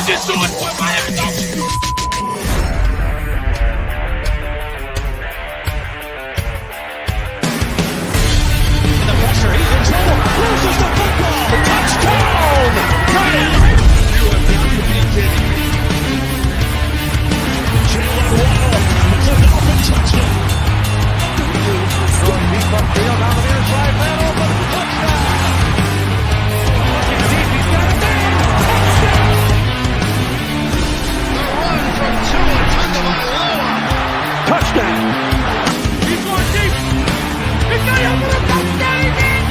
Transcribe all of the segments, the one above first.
just doing what Miami Dolphins do. The pressure, he's in trouble. Loses the football. Touchdown! Miami! You have got to be kidding me. Jaylen Waddle. It's a Dolphin touchdown. Throwing deep upfield on the near side. Man open. Touchdown! Looking deep. He's got a man. Touchdown! The run from Tua Tagovailoa. Touchdown! He's going deep. He's got it over the touchdown again.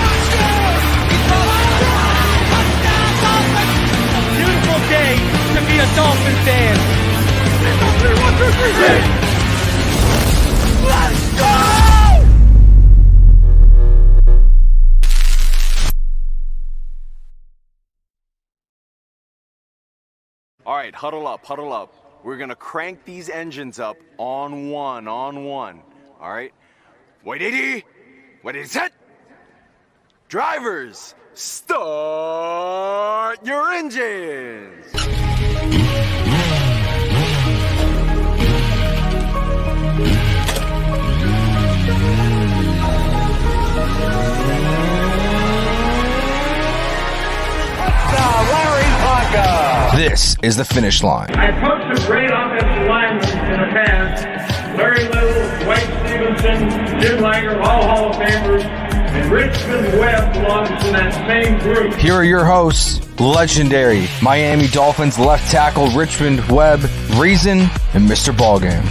Touchdown! Beautiful day to be a Dolphin fan. Let's go! All right, huddle up, huddle up. We're gonna crank these engines up on one. All right? Wait, set. Drivers, start your engines. This is the Finish Line. I coached a great offensive lineman in the past. Larry Little, Dwight Stevenson, Jim Langer, all Hall of Famers, and Richmond Webb belongs to that same group. Here are your hosts, legendary Miami Dolphins left tackle Richmond Webb, Reason, and Mr. BallGame.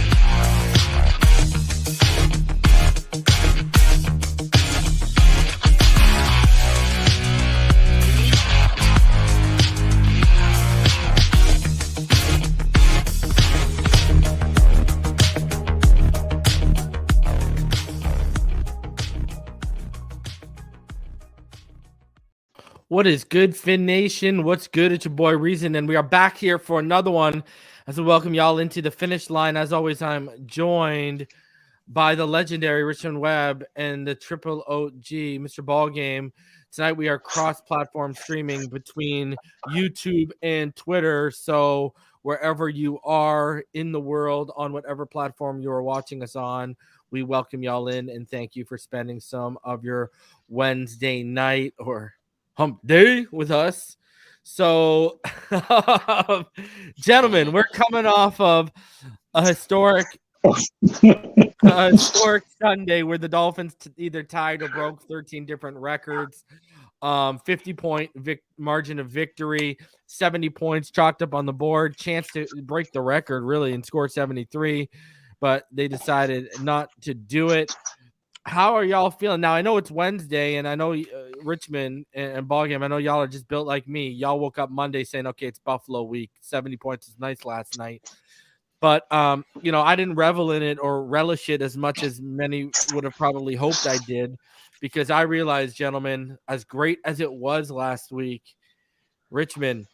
What is good, Fin Nation? What's good? It's your boy Reason, and we are back here for another one as we welcome y'all into the Finish Line. As always, I'm joined by the legendary Richmond Webb and the triple OG, Mr. BallGame. Tonight we are cross-platform streaming between YouTube and Twitter, so wherever you are in the world, on whatever platform you are watching us on, we welcome y'all in and thank you for spending some of your Wednesday night or hump day with us. So, gentlemen, we're coming off of a historic Sunday where the Dolphins either tied or broke 13 different records. 50-point margin of victory, 70 points chalked up on the board, chance to break the record really and score 73, but they decided not to do it. How are y'all feeling? Now, I know it's Wednesday, and I know Richmond and BallGame, I know y'all are just built like me. Y'all woke up Monday saying, okay, it's Buffalo week. 70 points is nice last night. But, I didn't revel in it or relish it as much as many would have probably hoped I did, because I realized, gentlemen, as great as it was last week, Richmond,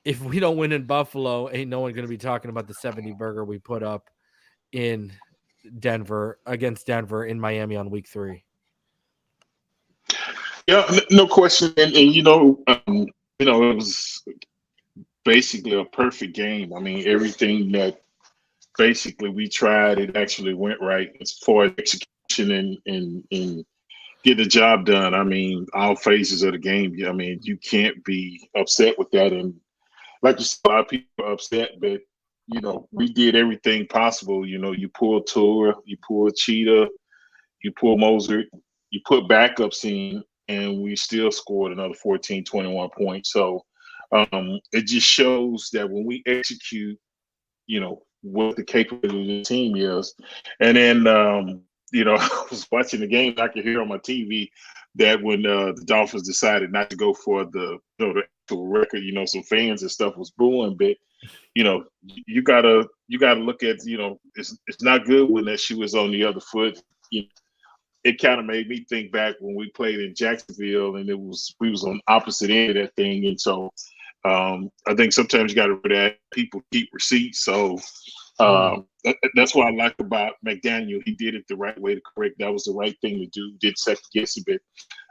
if we don't win in Buffalo, ain't no one going to be talking about the 70 burger we put up in Denver against Denver in Miami on week 3. Yeah, no question. And it was basically a perfect game. I mean, everything that basically we tried, it actually went right as far as execution and get the job done. I mean, all phases of the game. I mean, you can't be upset with that. And like you said, a lot of people are upset, but we did everything possible. You pulled Tua, you pulled Cheetah, you pulled Moser, you put backups in, and we still scored another 14, 21 points. So it just shows that when we execute, what the capability of the team is. And then, I was watching the game. I could hear on my TV that when the Dolphins decided not to go for the actual record, some fans and stuff was booing, but you gotta look at, it's not good when that shoe is on the other foot. It kind of made me think back when we played in Jacksonville and we was on opposite end of that thing. And so I think sometimes you got to that people keep receipts. So I that's what I like about McDaniel. He did it the right way to correct. That was the right thing to do. Did second guess a bit.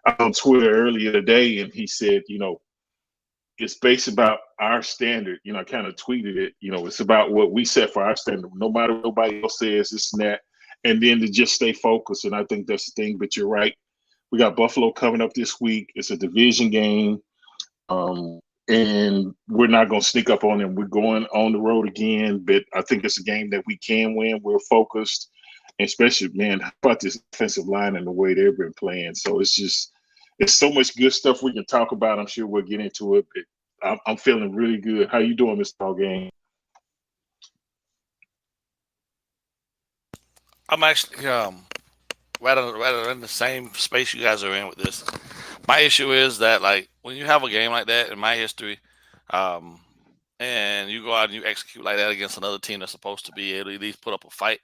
I was on Twitter earlier today, and he said, it's based about our standard. I kind of tweeted it. It's about what we set for our standard. No matter what nobody else says, this and that, and then to just stay focused. And I think that's the thing. But you're right. We got Buffalo coming up this week. It's a division game. And we're not going to sneak up on them. We're going on the road again, but I think it's a game that we can win. We're focused, and especially, man, how about this offensive line and the way they've been playing? So it's so much good stuff we can talk about. I'm sure we'll get into it, but I'm feeling really good. How you doing, Mr. BallGame? I'm actually rather in the same space you guys are in with this. My issue is that, like, when you have a game like that in my history, and you go out and you execute like that against another team that's supposed to be able to at least put up a fight,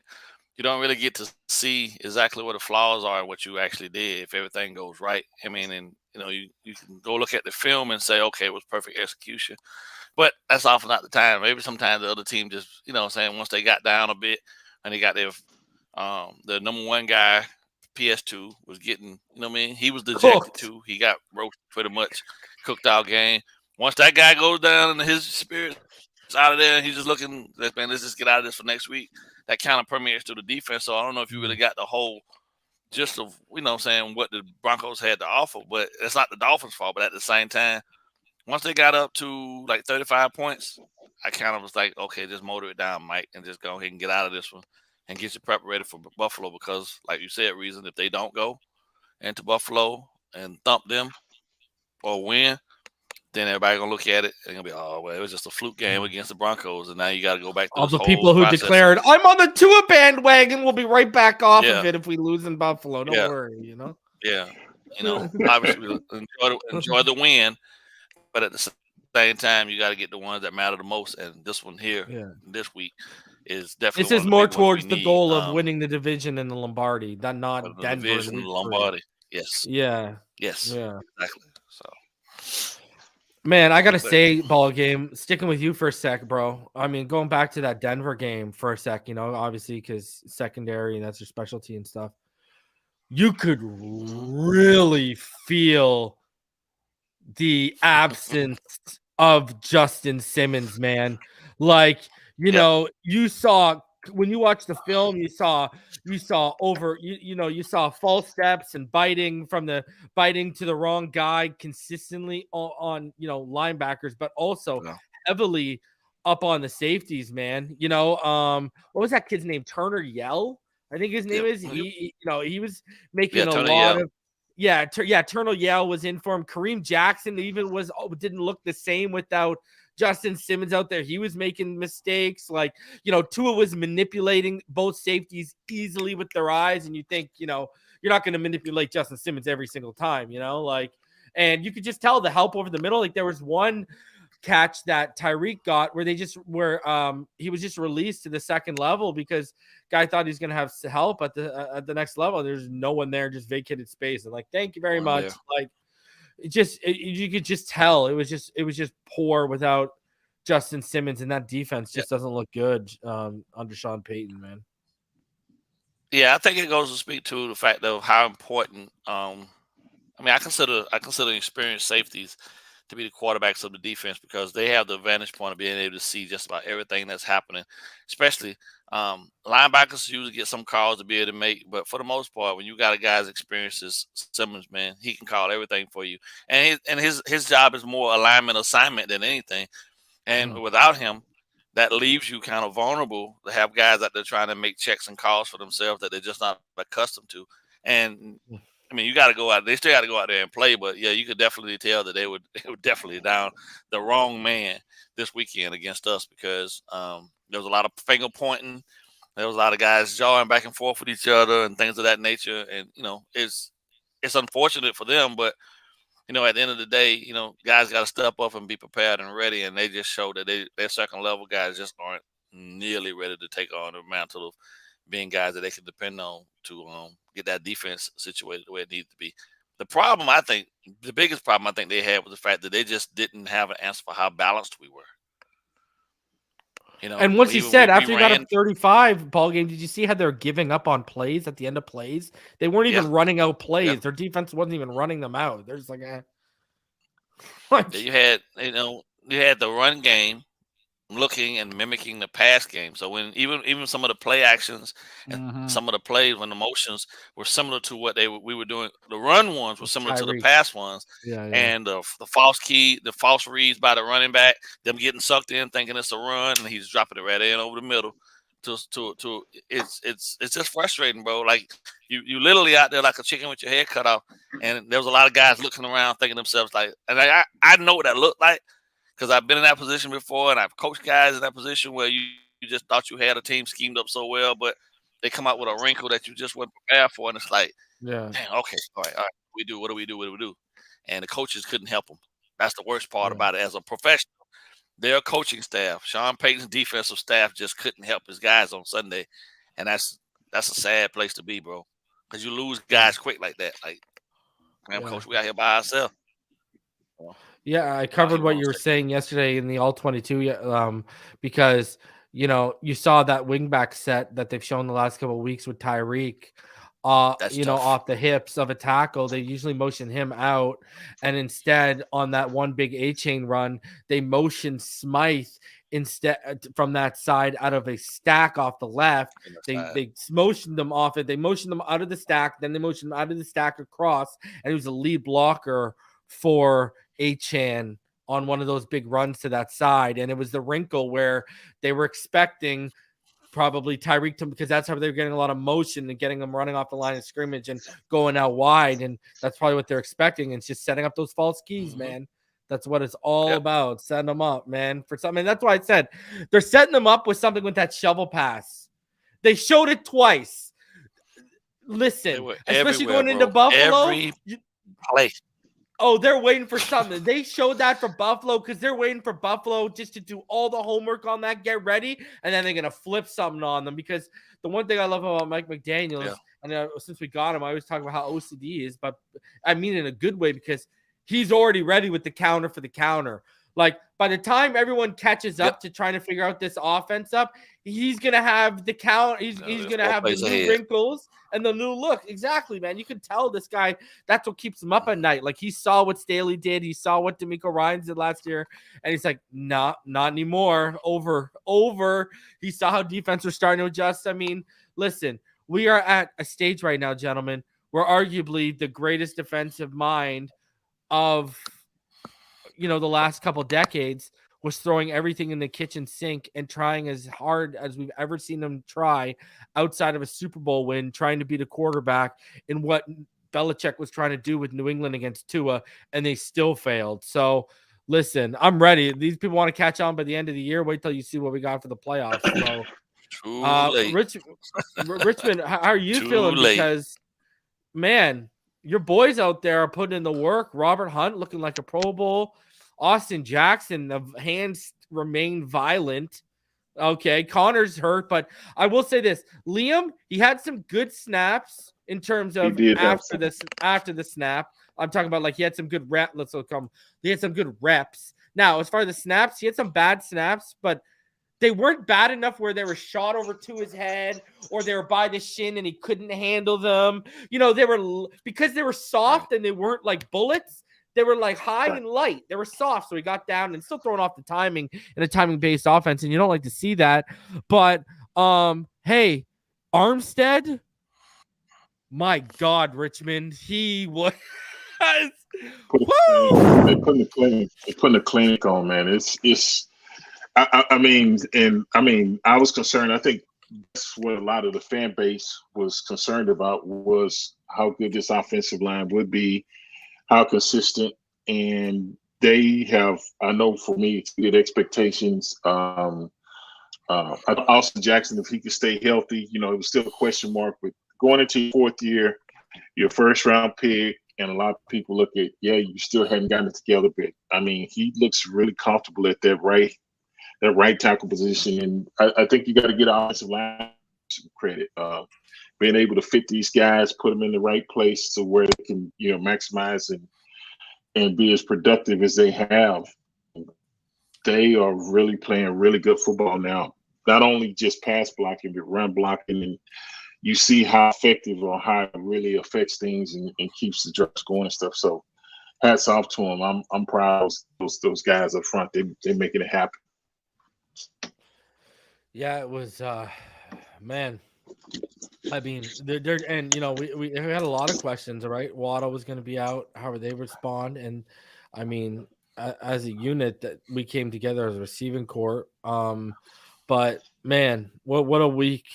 you don't really get to see exactly what the flaws are and what you actually did if everything goes right. I mean, and you can go look at the film and say, okay, it was perfect execution, but that's often not the time. Maybe sometimes the other team just, once they got down a bit and they got their the number one guy, PS2, was getting, he was dejected too. He got roasted pretty much, cooked out game. Once that guy goes down and his spirit's out of there, and he's just looking, man, let's just get out of this for next week. That kind of permeates to the defense. So I don't know if you really got the whole gist of, what the Broncos had to offer, but it's not the Dolphins' fault. But at the same time, once they got up to like 35 points, I kind of was like, okay, just motor it down, Mike, and just go ahead and get out of this one and get your prep ready for Buffalo, because, like you said, Reason, if they don't go into Buffalo and thump them or win, then everybody gonna look at it and gonna be, oh well, it was just a fluke game against the Broncos, and now you got to go back to all this the people who process. declared, "I'm on the Tua bandwagon," will be right back off of it if we lose in Buffalo. Don't worry, Yeah, obviously enjoy the win, but at the same time, you got to get the ones that matter the most. And this one here, this week, is definitely. This is more towards the goal of winning the division in the Lombardi, not the Denver. Division in the Lombardi. Yes. Yeah. Yes. Yeah. Exactly. So. Man, I gotta say, BallGame, sticking with you for a sec, bro. I mean, going back to that Denver game for a sec, obviously because secondary and that's your specialty and stuff. You could really feel the absence of Justin Simmons, man. Like, you saw when you watch the film, you saw false steps and biting to the wrong guy consistently on linebackers, but also heavily up on the safeties, man. What was that kid's name? Turner Yell, I think his name is. He was making a lot of. Turner Yell was in for him. Kareem Jackson even didn't look the same without Justin Simmons out there. He was making mistakes. Like, Tua was manipulating both safeties easily with their eyes. And you think, you're not going to manipulate Justin Simmons every single time, and you could just tell the help over the middle. Like, there was one catch that Tyreek got where he was just released to the second level because guy thought he's going to have help at the next level. There's no one there, just vacated space. And like, thank you very much. Like, you could just tell it was just poor without Justin Simmons, and that defense just doesn't look good under Sean Payton, man. Yeah, I think it goes to speak to the fact of how important. I consider experienced safeties to be the quarterbacks of the defense because they have the advantage point of being able to see just about everything that's happening. Especially linebackers usually get some calls to be able to make, but for the most part, when you got a guy as experienced as Simmons, man, he can call everything for you. And his job is more alignment assignment than anything. And without him, that leaves you kind of vulnerable to have guys out there trying to make checks and calls for themselves that they're just not accustomed to. And I mean, you got to go out. They still got to go out there and play, but yeah, you could definitely tell that they were definitely down the wrong man this weekend against us because there was a lot of finger pointing. There was a lot of guys jawing back and forth with each other and things of that nature. And it's unfortunate for them, but at the end of the day, guys got to step up and be prepared and ready. And they just showed that their second level guys just aren't nearly ready to take on the mantle of being guys that they can depend on to get that defense situated the way it needs to be. The biggest problem I think they had was the fact that they just didn't have an answer for how balanced we were. You know, And once he said we after he got ran, up 35 ball game, did you see how they're giving up on plays at the end of plays? They weren't even running out plays. Yeah. Their defense wasn't even running them out. They're just like, you had the run game looking and mimicking the pass game. So when even some of the play actions and some of the plays when the motions were similar to what we were doing, the run ones were similar to the pass ones. And the false reads by the running back, them getting sucked in thinking it's a run, and he's dropping it right in over the middle. It's just frustrating, bro. Like you literally out there like a chicken with your head cut off, and there was a lot of guys looking around thinking to themselves like, and I know what that looked like. Because I've been in that position before, and I've coached guys in that position where you just thought you had a team schemed up so well, but they come out with a wrinkle that you just weren't prepared for, and it's like, damn, okay, all right, what do we do? And the coaches couldn't help them. That's the worst part about it. As a professional, their coaching staff, Sean Payton's defensive staff, just couldn't help his guys on Sunday, and that's a sad place to be, bro. Because you lose guys quick like that. Like, man, coach, we out here by ourselves. Yeah, I covered what you were saying yesterday in the All 22 because, you saw that wingback set that they've shown the last couple of weeks with Tyreek, off the hips of a tackle. They usually motion him out, and instead on that one big Achane run, they motion Smythe instead from that side out of a stack off the left. They motioned them off it. They motioned them out of the stack. Then they motioned them out of the stack across, and it was a lead blocker for Achane on one of those big runs to that side. And it was the wrinkle where they were expecting probably Tyreek to, because that's how they were getting a lot of motion and getting them running off the line of scrimmage and going out wide. And that's probably what they're expecting. And it's just setting up those false keys, man. That's what it's all about. Setting them up, man, for something. And that's why I said they're setting them up with something with that shovel pass. They showed it twice. Listen, especially going into Buffalo. Every play. Oh, they're waiting for something. They showed that for Buffalo because they're waiting for Buffalo just to do all the homework on that, get ready, and then they're going to flip something on them. Because the one thing I love about Mike McDaniel is, and since we got him, I always talk about how OCD he is, but I mean in a good way because he's already ready with the counter for the counter. Like, by the time everyone catches up to trying to figure out this offense up, he's going to have the count. He's going to have the new wrinkles and the new look. Exactly, man. You can tell this guy, that's what keeps him up at night. Like, he saw what Staley did. He saw what D'Amico Ryans did last year. And he's like, not anymore. Over. He saw how defense was starting to adjust. I mean, listen, we are at a stage right now, gentlemen, where arguably the greatest defensive mind of the last couple decades was throwing everything in the kitchen sink and trying as hard as we've ever seen them try outside of a Super Bowl win, trying to beat a quarterback in what Belichick was trying to do with New England against Tua, and they still failed. So listen, I'm ready. These people want to catch on by the end of the year. Wait till you see what we got for the playoffs. So Richmond, how are you feeling? Because, man, your boys out there are putting in the work. Robert Hunt looking like a Pro Bowl. Austin Jackson, the hands remain violent. Okay, Connor's hurt, but I will say this. Liam, he had some good snaps in terms of after the snap. I'm talking about like he had some good reps. He had some good reps. Now, as far as the snaps, he had some bad snaps, but they weren't bad enough where they were shot over to his head or they were by the shin and he couldn't handle them. They were, because they were soft and they weren't like bullets. They were like high and light. They were soft. So he got down and still throwing off the timing in a timing-based offense. And you don't like to see that. But, hey, Armstead, my God, Richmond, he was They're putting the clinic on, man. I mean, I was concerned. I think that's what a lot of the fan base was concerned about, was how good this offensive line would be, how consistent, and they have, I know for me, exceeded expectations. Austin Jackson, if he could stay healthy, it was still a question mark, but going into your fourth year, your first round pick, and a lot of people look at, you still hadn't gotten it together, but I mean, he looks really comfortable at that right tackle position. And I think you got to get offensive line some credit. Being able to fit these guys, put them in the right place to where they can, maximize and be as productive as they have. they are really playing really good football now. Not only just pass blocking, but run blocking, and you see how effective or how it really affects things and keeps the drives going and stuff. So hats off to them. I'm proud of those guys up front. They're making it happen. Yeah, it was man. I mean, they're and we had a lot of questions, right? Waddle was going to be out. How would they respond? And I mean, as a unit, that we came together as a receiving corps. But man, what a week,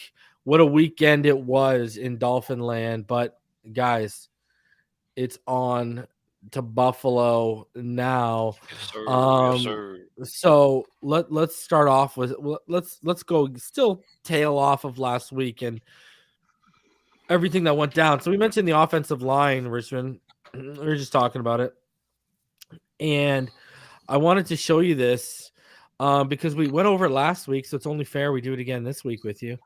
what a weekend it was in Dolphin land. But guys, it's on to Buffalo now. Yes, sir. Yes, sir. So let's start off with let's go still tail off of last week and everything that went down. So we mentioned the offensive line, Richmond. We were just talking about it, and I wanted to show you this because we went over it last week, so it's only fair we do it again this week with you.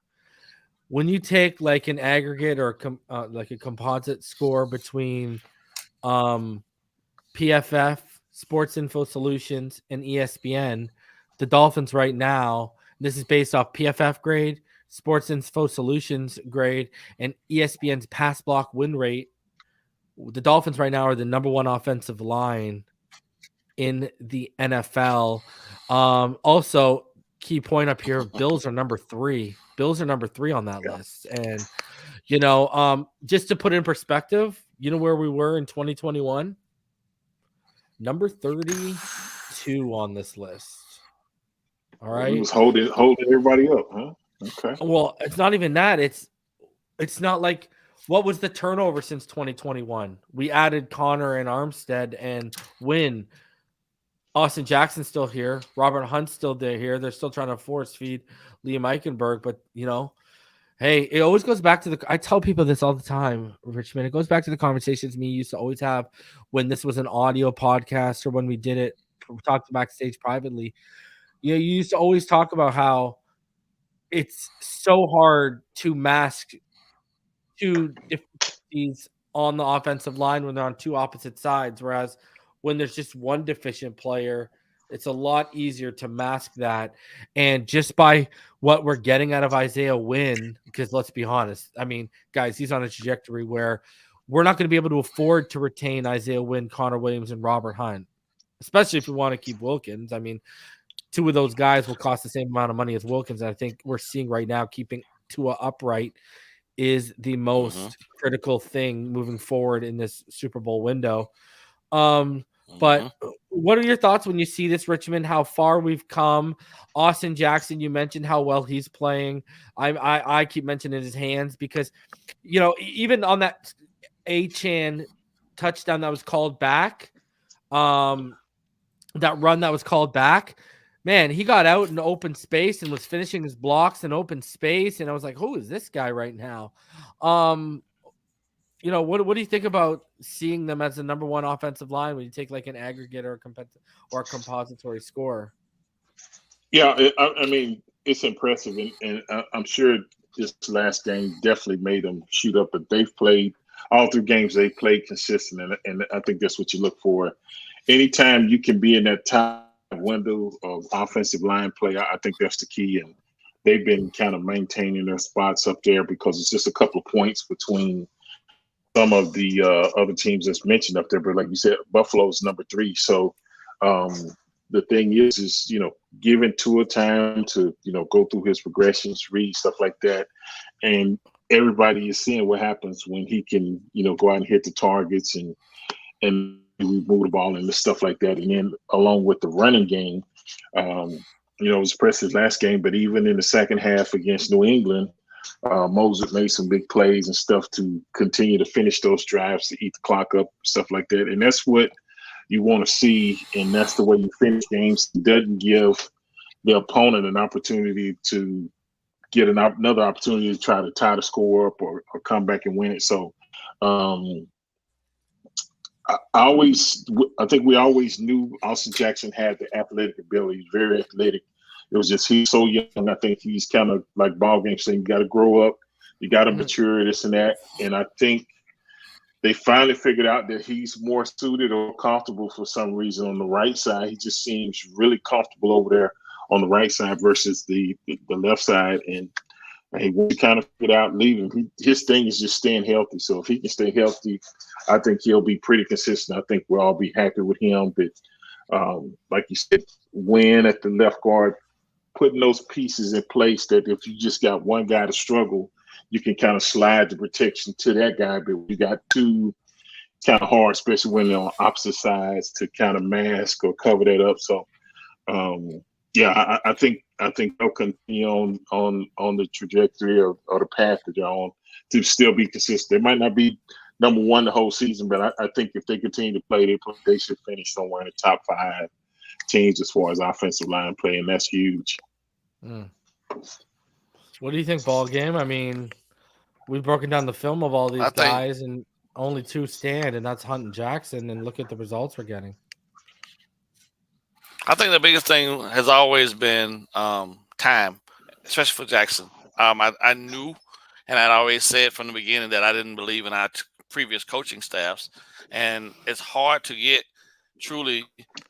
When you take like an aggregate or like a composite score between PFF, Sports Info Solutions, and ESPN, the Dolphins right now, this is based off PFF grade, Sports Info Solutions grade, and ESPN's pass block win rate. The Dolphins right now are the number one offensive line in the NFL. Also, key point up here, Bills are number 3. Bills are number 3 on that list. And, just to put in perspective, you know where we were in 2021? Number 32 on this list. All right. He was holding everybody up, huh? Okay. Well, it's not even that. It's not like what was the turnover since 2021? We added Connor and Armstead and Wynn. Austin Jackson's still here. Robert Hunt's still here. They're still trying to force feed Liam Eichenberg, but hey, it always goes back to I tell people this all the time, Richmond. It goes back to the conversations me used to always have when this was an audio podcast or when we did it, talked backstage privately. You used to always talk about how it's so hard to mask two deficiencies on the offensive line when they're on two opposite sides, whereas when there's just one deficient player, it's a lot easier to mask that. And just by what we're getting out of Isaiah Wynn, because let's be honest, I mean, guys, he's on a trajectory where we're not going to be able to afford to retain Isaiah Wynn, Connor Williams, and Robert Hunt, especially if we want to keep Wilkins. I mean, two of those guys will cost the same amount of money as Wilkins. And I think we're seeing right now keeping Tua upright is the most critical thing moving forward in this Super Bowl window. But what are your thoughts when you see this, Richmond, how far we've come? Austin Jackson, you mentioned how well he's playing. I keep mentioning his hands because, even on that Achane touchdown that was called back, that run that was called back, man, he got out in open space and was finishing his blocks in open space. And I was like, who is this guy right now? What do you think about seeing them as the number one offensive line when you take like an aggregate or a compository score? Yeah, I mean, it's impressive. And I'm sure this last game definitely made them shoot up, but they've played all 3 games. They played consistent. And I think that's what you look for. Anytime you can be in that top window of offensive line play, I think that's the key. And they've been kind of maintaining their spots up there because it's just a couple of points between some of the other teams that's mentioned up there. But like you said, Buffalo's number 3. So the thing is, giving Tua time to, go through his progressions, read stuff like that. And everybody is seeing what happens when he can, go out and hit the targets and move the ball and stuff like that. And then along with the running game, it was impressive last game, but even in the second half against New England, Moses made some big plays and stuff to continue to finish those drives, to eat the clock up, stuff like that. And that's what you want to see, and that's the way you finish games. It doesn't give the opponent an opportunity to get another opportunity to try to tie the score up or come back and win it. So I think we always knew Austin Jackson had the athletic ability. He's very athletic. It was just he's so young. I think he's kind of like BallGame saying you got to grow up, you got to mature, this and that. And I think they finally figured out that he's more suited or comfortable for some reason on the right side. He just seems really comfortable over there on the right side versus the left side. And he kind of figured out leaving. His thing is just staying healthy. So if he can stay healthy, I think he'll be pretty consistent. I think we'll all be happy with him. But like you said, win at the left guard, putting those pieces in place that if you just got one guy to struggle, you can kind of slide the protection to that guy. But you got two kind of hard, especially when they're on opposite sides, to kind of mask or cover that up. So, yeah, I think they'll continue on the trajectory or the path that they're on to still be consistent. They might not be number one the whole season, but I think if they continue to play, they should finish somewhere in the top 5 teams as far as offensive line play, and that's huge. What do you think, BallGame? I mean, we've broken down the film of all these guys, and only 2 stand, and that's Hunt and Jackson, and look at the results we're getting. I think the biggest thing has always been time, especially for Jackson. I knew, and I'd always said from the beginning that I didn't believe in our previous coaching staffs, and it's hard to get truly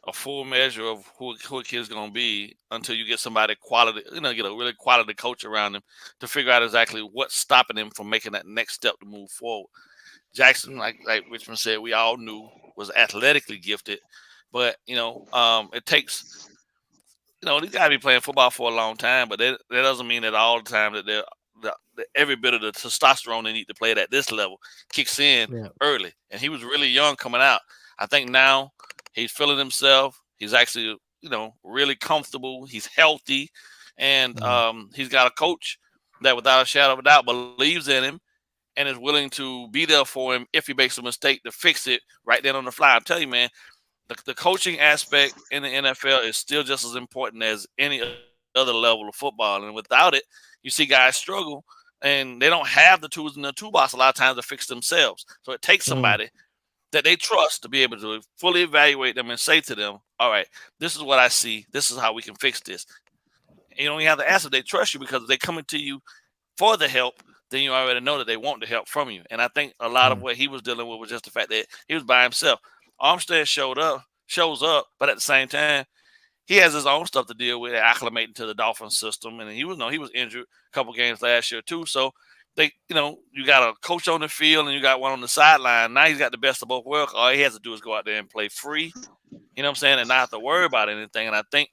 a full measure of who a kid's going to be until you get somebody quality, get a really quality coach around him to figure out exactly what's stopping him from making that next step to move forward. Jackson, like Richmond said, we all knew was athletically gifted, but it takes, these guys be playing football for a long time, but that doesn't mean that all the time that every bit of the testosterone they need to play at this level kicks in early. And he was really young coming out. I think now he's feeling himself. He's actually, really comfortable. He's healthy, and he's got a coach that, without a shadow of a doubt, believes in him and is willing to be there for him if he makes a mistake to fix it right then on the fly. I'm telling you, man, the coaching aspect in the NFL is still just as important as any other level of football. And without it, you see guys struggle, and they don't have the tools in their toolbox a lot of times to fix themselves. So it takes somebody that they trust to be able to fully evaluate them and say to them, all right, this is what I see. This is how we can fix this. And you don't even have to ask if they trust you, because if they coming to you for the help, then you already know that they want the help from you. And I think a lot of what he was dealing with was just the fact that he was by himself. Armstead shows up, but at the same time, he has his own stuff to deal with, acclimating to the Dolphins system. And he was injured a couple games last year too. So you got a coach on the field and you got one on the sideline. Now he's got the best of both worlds. All he has to do is go out there and play free, you know what I'm saying, and not have to worry about anything. And I think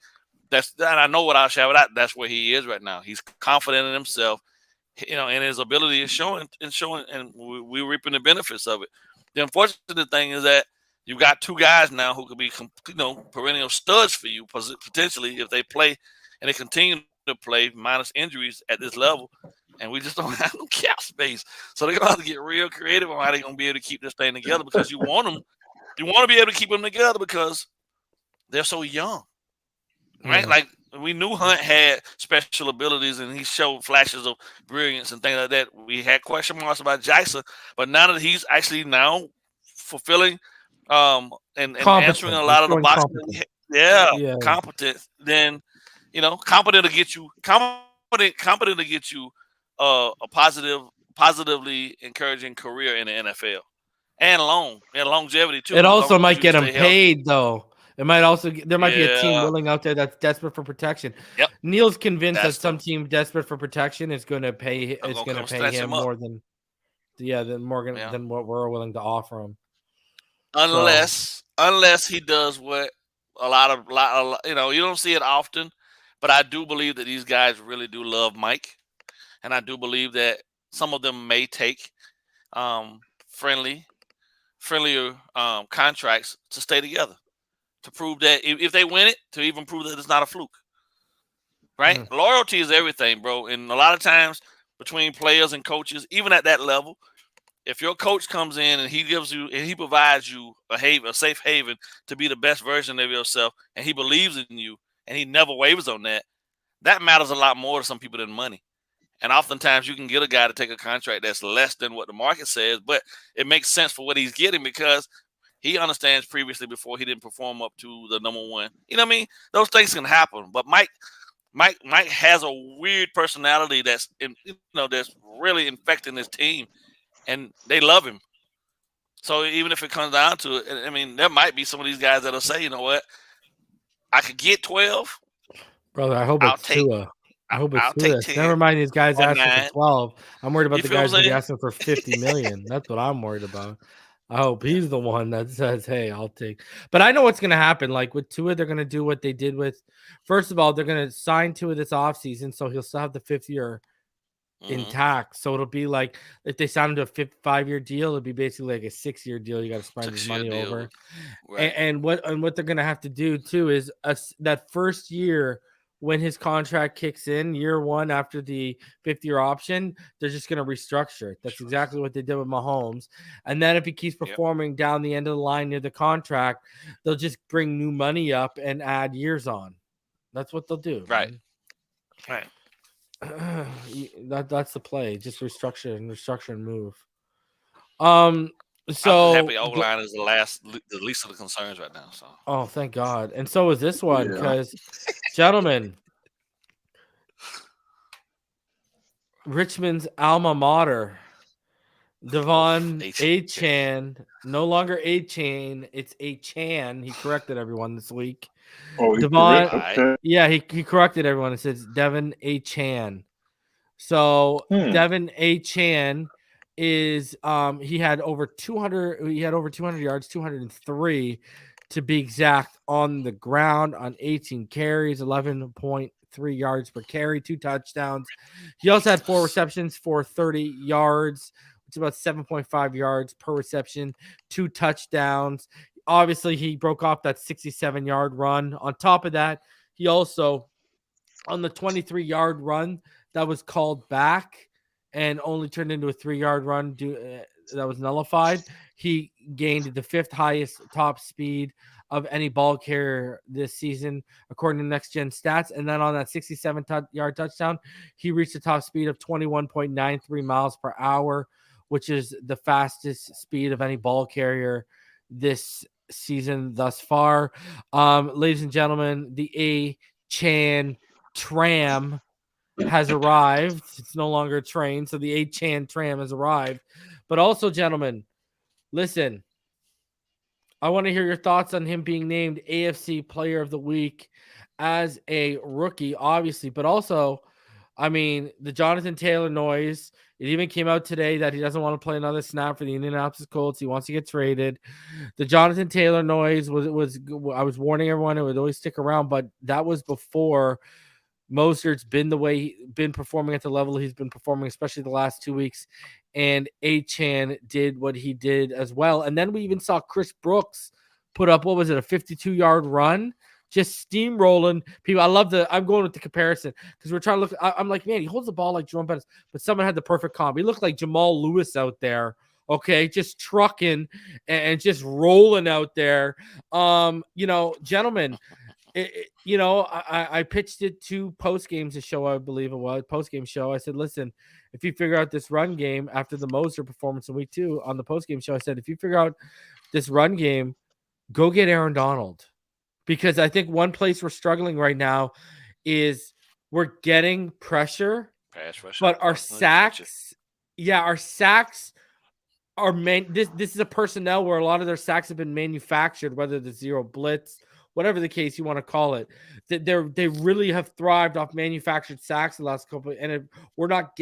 I know what I'll share with that. That's where he is right now. He's confident in himself, and his ability is showing, and we're reaping the benefits of it. The unfortunate thing is that you've got 2 guys now who could be, perennial studs for you potentially if they play and they continue to play minus injuries at this level. And we just don't have no cap space. So they're going to have to get real creative on how they're going to be able to keep this thing together, because you want them. You want to be able to keep them together because they're so young, right? Like, we knew Hunt had special abilities and he showed flashes of brilliance and things like that. We had question marks about Jackson, but now that he's actually now fulfilling and answering a lot of the boxes, competent, then, competent to get you a positively encouraging career in the NFL, and longevity too. It also might get him paid though. It might also there might be a team willing out there that's desperate for protection. Yep. Neil's convinced that some team desperate for protection is going to pay. It's going to pay him more than than what we're willing to offer him. Unless he does what a lot of you don't see it often, but I do believe that these guys really do love Mike. And I do believe that some of them may take friendlier contracts to stay together, to prove that if they win it, to even prove that it's not a fluke, right? Loyalty is everything, bro. And a lot of times between players and coaches, even at that level, if your coach comes in and he provides you a safe haven to be the best version of yourself, and he believes in you, and he never wavers on that, that matters a lot more to some people than money. And oftentimes you can get a guy to take a contract that's less than what the market says, but it makes sense for what he's getting because he understands previously before he didn't perform up to the number one. You know what I mean? Those things can happen. But Mike has a weird personality that's really infecting his team, and they love him. So even if it comes down to it, I mean, there might be some of these guys that'll say, you know what, I could get 12. Brother, I hope I'll it's take Tua. I hope it's I'll Tua. take 10 Never mind these guys or asking for 9. 12. I'm worried about You the feel what guys I'm that be saying? asking for 50 million. That's what I'm worried about. I hope he's the one that says, hey, I'll take. But I know what's going to happen. Like with Tua, they're going to do what they did with, first of all, they're going to sign Tua this offseason. So he'll still have the 5th year intact. So it'll be like if they signed him to a 5-year deal, it'd be basically like a 6-year deal. You got to spread his 6-year money deal. over. Right. And what they're gonna have to do too is that first year when his contract kicks in, year 1 after the 5th-year option, they're just gonna restructure it. That's exactly what they did with Mahomes. And then if he keeps performing down the end of the line near the contract, they'll just bring new money up and add years on. That's what they'll do. Right. Man. Right. That's the play. Just restructure and move. So I'm happy O-line is the least of the concerns right now. So oh, thank God. And so is this one, Yeah. because gentlemen, Richmond's alma mater, Devon Achane, no longer Achane, it's Achane. He corrected everyone this week. Oh, Devon, okay. yeah, he corrected everyone. It says Devon Achane. So Devon Achane is he had over 200 yards, 203 to be exact, on the ground on 18 carries, 11.3 yards per carry, 2 touchdowns. He also had 4 receptions for 30 yards, which is about 7.5 yards per reception, 2 touchdowns. Obviously, he broke off that 67-yard run. On top of that, he also, on the 23-yard run that was called back and only turned into a 3-yard run that was nullified, he gained the 5th highest top speed of any ball carrier this season, according to Next Gen Stats. And then on that 67-yard touchdown, he reached a top speed of 21.93 miles per hour, which is the fastest speed of any ball carrier this season thus far. Ladies and gentlemen, the Achane tram has arrived. It's no longer a train, so the Achane tram has arrived. But also, gentlemen, listen, I want to hear your thoughts on him being named AFC Player of the Week as a rookie, obviously, but also, I mean, the Jonathan Taylor noise. It even came out today that he doesn't want to play another snap for the Indianapolis Colts. He wants to get traded. The Jonathan Taylor noise was I was warning everyone it would always stick around, but that was before Mostert's been performing at the level he's been performing, especially the last 2 weeks. And Achane did what he did as well. And then we even saw Chris Brooks put up, what was it, a 52-yard run? Just steamrolling people. I'm going with the comparison because we're trying to look. I'm like, man, he holds the ball like Jerome Bettis, but someone had the perfect comp. He looked like Jamal Lewis out there. Okay, just trucking and just rolling out there. Gentlemen, I pitched it to post-game show, I believe it was, post-game show. I said, listen, if you figure out this run game after the Moser performance in week 2 on the post-game show, I said, if you figure out this run game, go get Aaron Donald. Because I think one place we're struggling right now is we're getting pressure, but our sacks, are this is a personnel where a lot of their sacks have been manufactured, whether the zero blitz, whatever the case you want to call it. They really have thrived off manufactured sacks the last couple, and we're not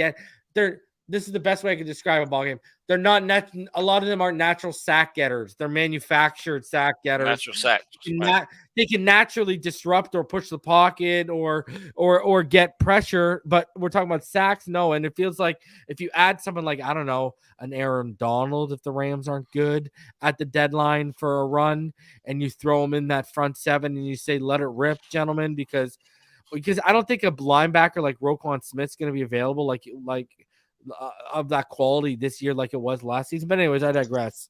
this is the best way I can describe a ball game. They're not a lot of them aren't natural sack getters. They're manufactured sack getters. Natural sack. They can naturally disrupt or push the pocket or get pressure, but we're talking about sacks. No, and it feels like if you add someone like, I don't know, an Aaron Donald, if the Rams aren't good at the deadline for a run, and you throw them in that front 7 and you say, let it rip, gentlemen, because I don't think a linebacker like Roquan Smith's going to be available like of that quality this year like it was last season. But anyways, I digress.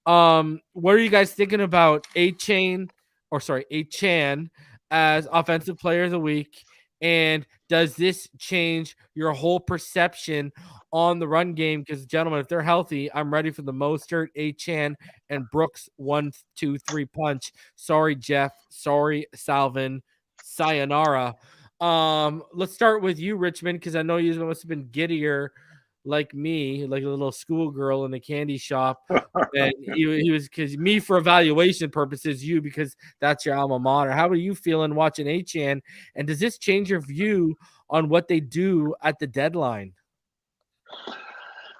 What are you guys thinking about Achane as offensive player of the week? And does this change your whole perception on the run game? Because, gentlemen, if they're healthy, I'm ready for the Mostert, Achane, and Brooks 1, 2, 3 punch. Sorry, Jeff. Sorry, Salvin. Sayonara. Let's start with you, Richmond, because I know you must have been giddier like me, like a little schoolgirl in the candy shop. And he was, because me for evaluation purposes, you because that's your alma mater. How are you feeling watching Achane? And does this change your view on what they do at the deadline?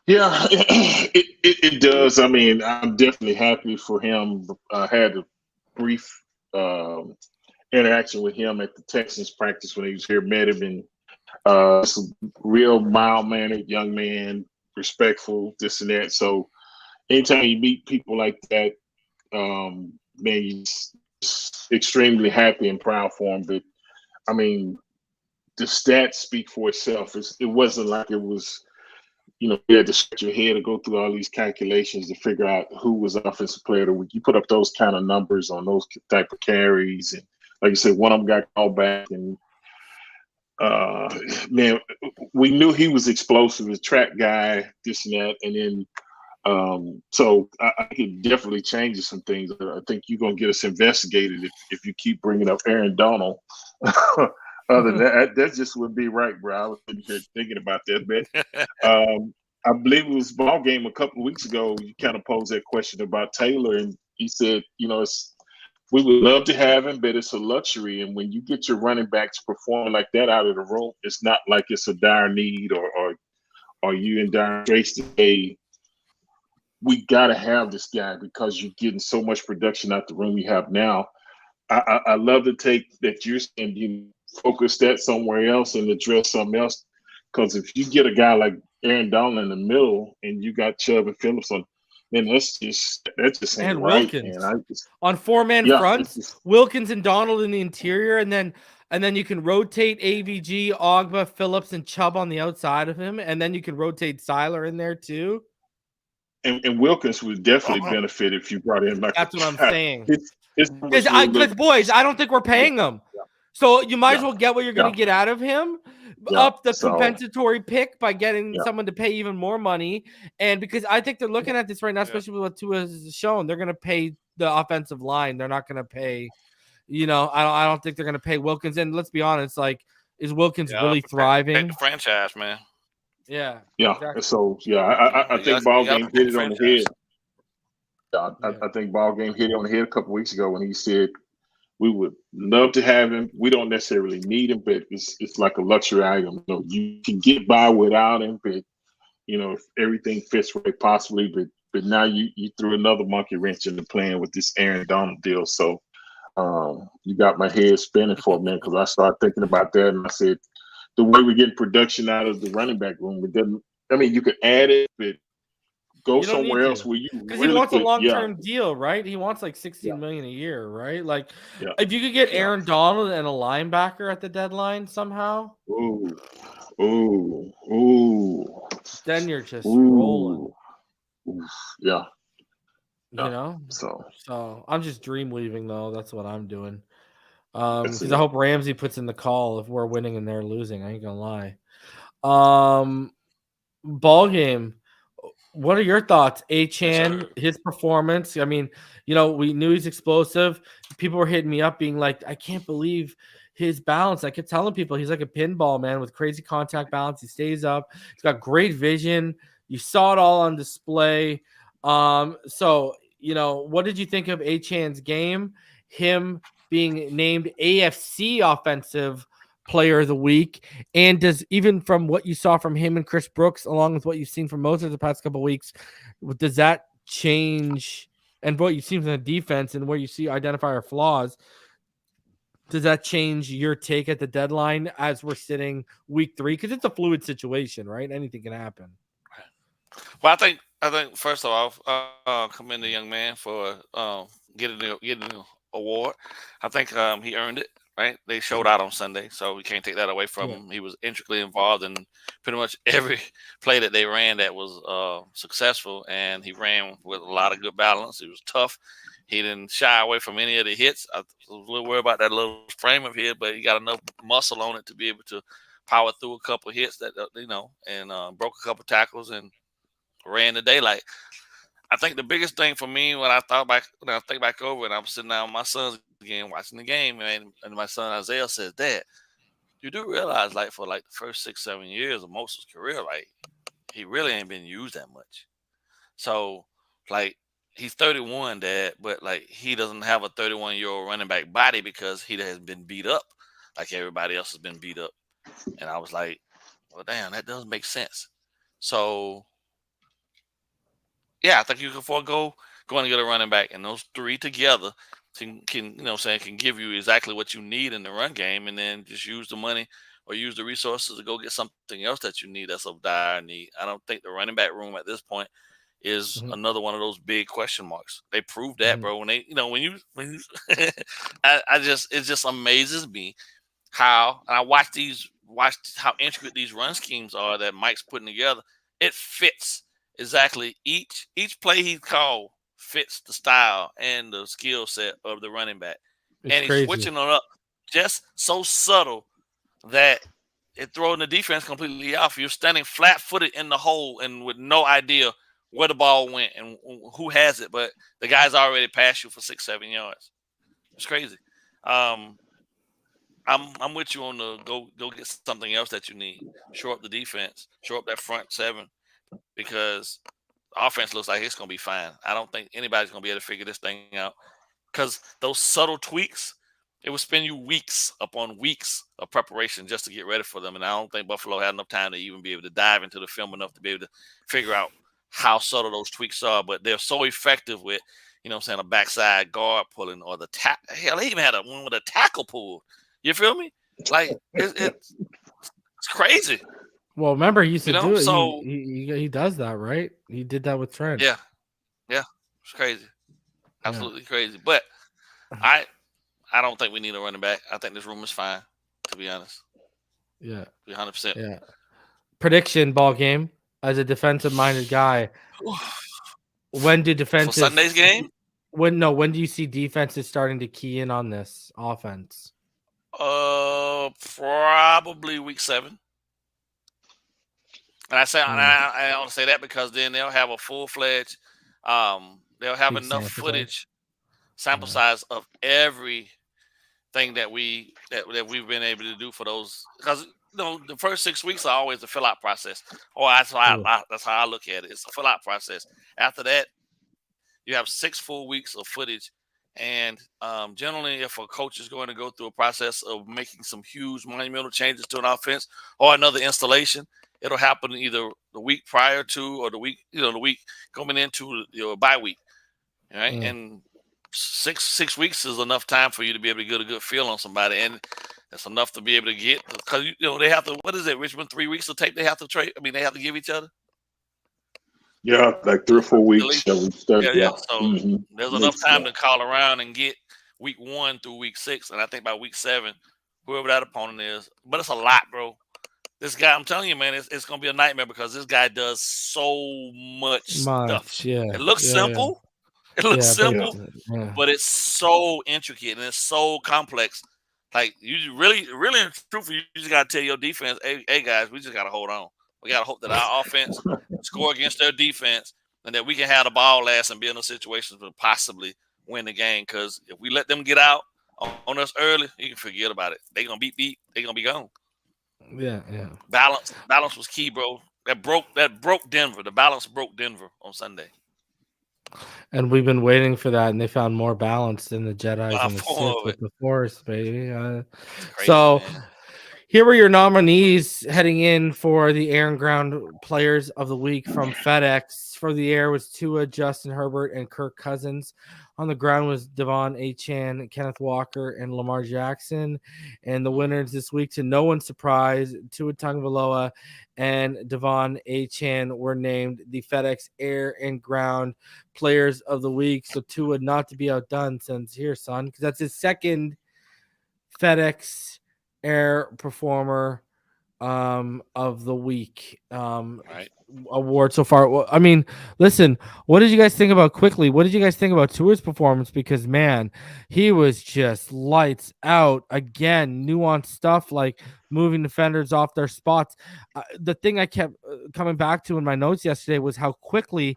Yeah, it does. I mean, I'm definitely happy for him. I had a brief interaction with him at the Texans practice when he was here, met him, and it's a real mild-mannered young man, respectful, this and that. So anytime you meet people like that, man, you're just extremely happy and proud for him. But I mean, the stats speak for itself. It wasn't like it was, you had to scratch your head to go through all these calculations to figure out who was offensive player of the week. You put up those kind of numbers on those type of carries, and like you said, one of them got called back, and man, we knew he was explosive, a track guy, this and that, and then so I could definitely change some things. I think you're gonna get us investigated if you keep bringing up Aaron Donald. Other than that just would be right, bro. I was thinking about that, but I believe it was BallGame a couple of weeks ago. You kind of posed that question about Taylor, and he said, we would love to have him, but it's a luxury. And when you get your running backs performing like that out of the room, it's not like it's a dire need or you in dire straits to say, we got to have this guy because you're getting so much production out the room you have now. I love the take that you're saying you focus that somewhere else and address something else. Because if you get a guy like Aaron Donald in the middle and you got Chubb and Phillips on, then that just ain't And right. Wilkins And on 4-man fronts, Wilkins and Donald in the interior, and then you can rotate AVG, Ogba, Phillips, and Chubb on the outside of him, and then you can rotate Seiler in there too. And Wilkins would definitely benefit if you brought in like that's what I'm saying. Because boys, I don't think we're paying them. So you might as well get what you're going to get out of him. Up the compensatory pick by getting someone to pay even more money. And because I think they're looking at this right now, especially with what Tua has shown, they're going to pay the offensive line. They're not going to pay, I don't think they're going to pay Wilkins. And let's be honest, like, is Wilkins really thriving? The franchise, man. Yeah. Yeah. Exactly. So, I think BallGame hit it on the head. I think BallGame hit it on the head a couple weeks ago when he said, we would love to have him. We don't necessarily need him, but it's like a luxury item. You can get by without him, but if everything fits right, possibly. But now you threw another monkey wrench in the plan with this Aaron Donald deal. So you got my head spinning for a minute because I started thinking about that and I said, the way we're getting production out of the running back room, it doesn't. I mean, you could add it, but go somewhere else where you because he wants a long-term deal, right? He wants like $16 million a year, right? Like if you could get Aaron Donald and a linebacker at the deadline somehow, then you're just rolling. Yeah. So I'm just dream leaving though. That's what I'm doing. Because I hope Ramsey puts in the call if we're winning and they're losing. I ain't gonna lie. BallGame. What are your thoughts, Achane, his performance? I mean, we knew he's explosive. People were hitting me up being like, I can't believe his balance. I kept telling people he's like a pinball, man, with crazy contact balance. He stays up. He's got great vision. You saw it all on display. So, what did you think of Achane's game? Him being named AFC Offensive Player of the Week, and does, even from what you saw from him and Chris Brooks, along with what you've seen from Moses the past couple of weeks, does that change, and what you've seen from the defense and where you see identifier flaws, does that change your take at the deadline as we're sitting week 3? Because it's a fluid situation, right? Anything can happen. Well, I think first of all, commend the young man for getting the award. I think he earned it. Right, they showed out on Sunday, so we can't take that away from him. He was intricately involved in pretty much every play that they ran that was successful, and he ran with a lot of good balance. He was tough. He didn't shy away from any of the hits. I was a little worried about that little frame of his, but he got enough muscle on it to be able to power through a couple of hits that and broke a couple of tackles and ran the daylight. I think the biggest thing for me when I think back over it, I'm sitting down with my sons again watching the game, and my son Isaiah says, Dad, you do realize for the first 6-7 years of Moses' career, he really ain't been used that much. So, like, he's 31, Dad, but like he doesn't have a 31-year-old running back body because he has been beat up like everybody else has been beat up. And I was like, well, damn, that doesn't make sense. So, yeah, I think you can forego going to get a running back, and those three together can can give you exactly what you need in the run game, and then just use the money or use the resources to go get something else that you need that's of dire need. I don't think the running back room at this point is another one of those big question marks. They proved that, bro. When they, when you, it just amazes me how, and I watch how intricate these run schemes are that Mike's putting together. It fits exactly each play he called fits the style and the skill set of the running back, and he's switching it up just so subtle that it throwing the defense completely off. You're standing flat-footed in the hole and with no idea where the ball went and who has it, but the guy's already passed you for 6-7 yards. It's crazy. I'm with you on the go get something else that you need. Shore up the defense, shore up that front seven, because the offense looks like it's going to be fine. I don't think anybody's going to be able to figure this thing out, because those subtle tweaks, it would spend you weeks upon weeks of preparation just to get ready for them. And I don't think Buffalo had enough time to even be able to dive into the film enough to be able to figure out how subtle those tweaks are. But they're so effective with, a backside guard pulling, or the hell, they even had one with a tackle pull. You feel me? Like, it's crazy. Well, remember, he used to do it. So he does that, right? He did that with Trent. Yeah. It's crazy. Absolutely crazy. But I don't think we need a running back. I think this room is fine, to be honest. Yeah. 100%. Yeah. Prediction, ball game. As a defensive-minded guy, when do defenses for Sunday's game? When do you see defenses starting to key in on this offense? Probably week 7. And I say I want to say that because then they'll have a full-fledged. They'll have enough footage, sample size of everything that we've been able to do for those, because the first 6 weeks are always the fill-out process. That's how I look at it. It's a fill-out process. After that, you have 6 full weeks of footage, and generally, if a coach is going to go through a process of making some huge monumental changes to an offense or another installation, it'll happen either the week prior to or the week coming into your bye week. All right, and six weeks is enough time for you to be able to get a good feel on somebody, and that's enough to be able to get, because they have to. What is it, Richmond? 3 weeks of tape they have to trade. I mean, they have to give each other. Yeah, like 3 or 4 weeks. So there's enough time to call around and get week 1 through week 6, and I think by week 7, whoever that opponent is. But it's a lot, bro. This guy, I'm telling you, man, it's going to be a nightmare, because this guy does so much stuff. Yeah, it looks simple. Yeah. It looks simple, but it's so intricate and it's so complex. Like, you really, really, truthfully, you just got to tell your defense, hey, guys, we just got to hold on. We got to hope that our offense score against their defense, and that we can have the ball last and be in a situation to possibly win the game. Because if we let them get out on us early, you can forget about it. They're going to beat. They're going to be gone. Yeah. Balance was key, bro. That broke Denver. The balance broke Denver on Sunday. And we've been waiting for that, and they found more balance than the Jedi's and the Sith with the Force, baby. Crazy, so, man. Here were your nominees heading in for the Air and Ground Players of the Week from FedEx. For the air was Tua, Justin Herbert, and Kirk Cousins. On the ground was Devon Achane, Kenneth Walker, and Lamar Jackson. And the winners this week, to no one's surprise, Tua Tagovailoa and Devon Achane were named the FedEx Air and Ground Players of the Week. So Tua not to be outdone, since here, son, because that's his second FedEx Air Performer of the Week award so far. Well, I mean, listen, what did you guys think about quickly? What did you guys think about Tua's performance? Because, man, he was just lights out again. Nuanced stuff like moving defenders off their spots. The thing I kept coming back to in my notes yesterday was how quickly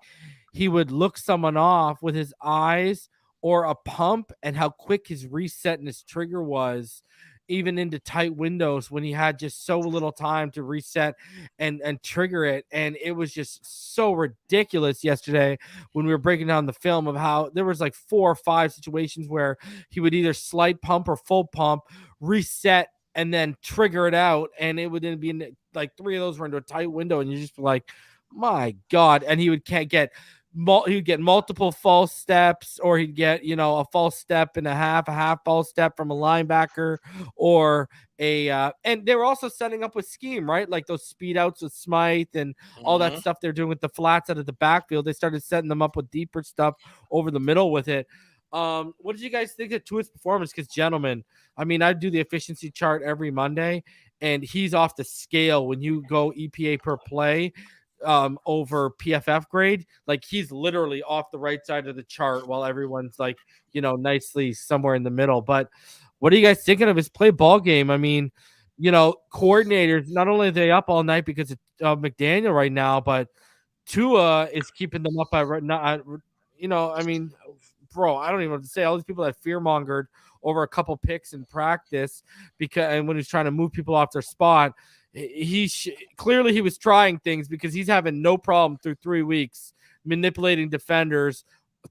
he would look someone off with his eyes or a pump, and how quick his reset and his trigger was. even into tight windows when he had just so little time to reset and trigger it. And it was just so ridiculous yesterday when we were breaking down the film of how there was like 4 or 5 situations where he would either slight pump or full pump, reset, and then trigger it out. And it would then be like 3 of those were into a tight window. And you just like, my God. And he would he would get multiple false steps, or he'd get, a false step and a half false step from a linebacker, or and they were also setting up with scheme, right? Like those speed outs with Smythe and all that stuff they're doing with the flats out of the backfield. They started setting them up with deeper stuff over the middle with it. What did you guys think of Tua's performance? Because, gentlemen, I mean, I do the efficiency chart every Monday, and he's off the scale when you go EPA per play over PFF grade. Like, he's literally off the right side of the chart while everyone's like, nicely somewhere in the middle. But what are you guys thinking of his play ball game? I mean, coordinators, not only are they up all night because of McDaniel right now, but Tua is keeping them up right now. I mean, bro, I don't even know what to say. All these people that fear-mongered over a couple picks in practice and when he's trying to move people off their spot, clearly he was trying things, because he's having no problem through 3 weeks manipulating defenders,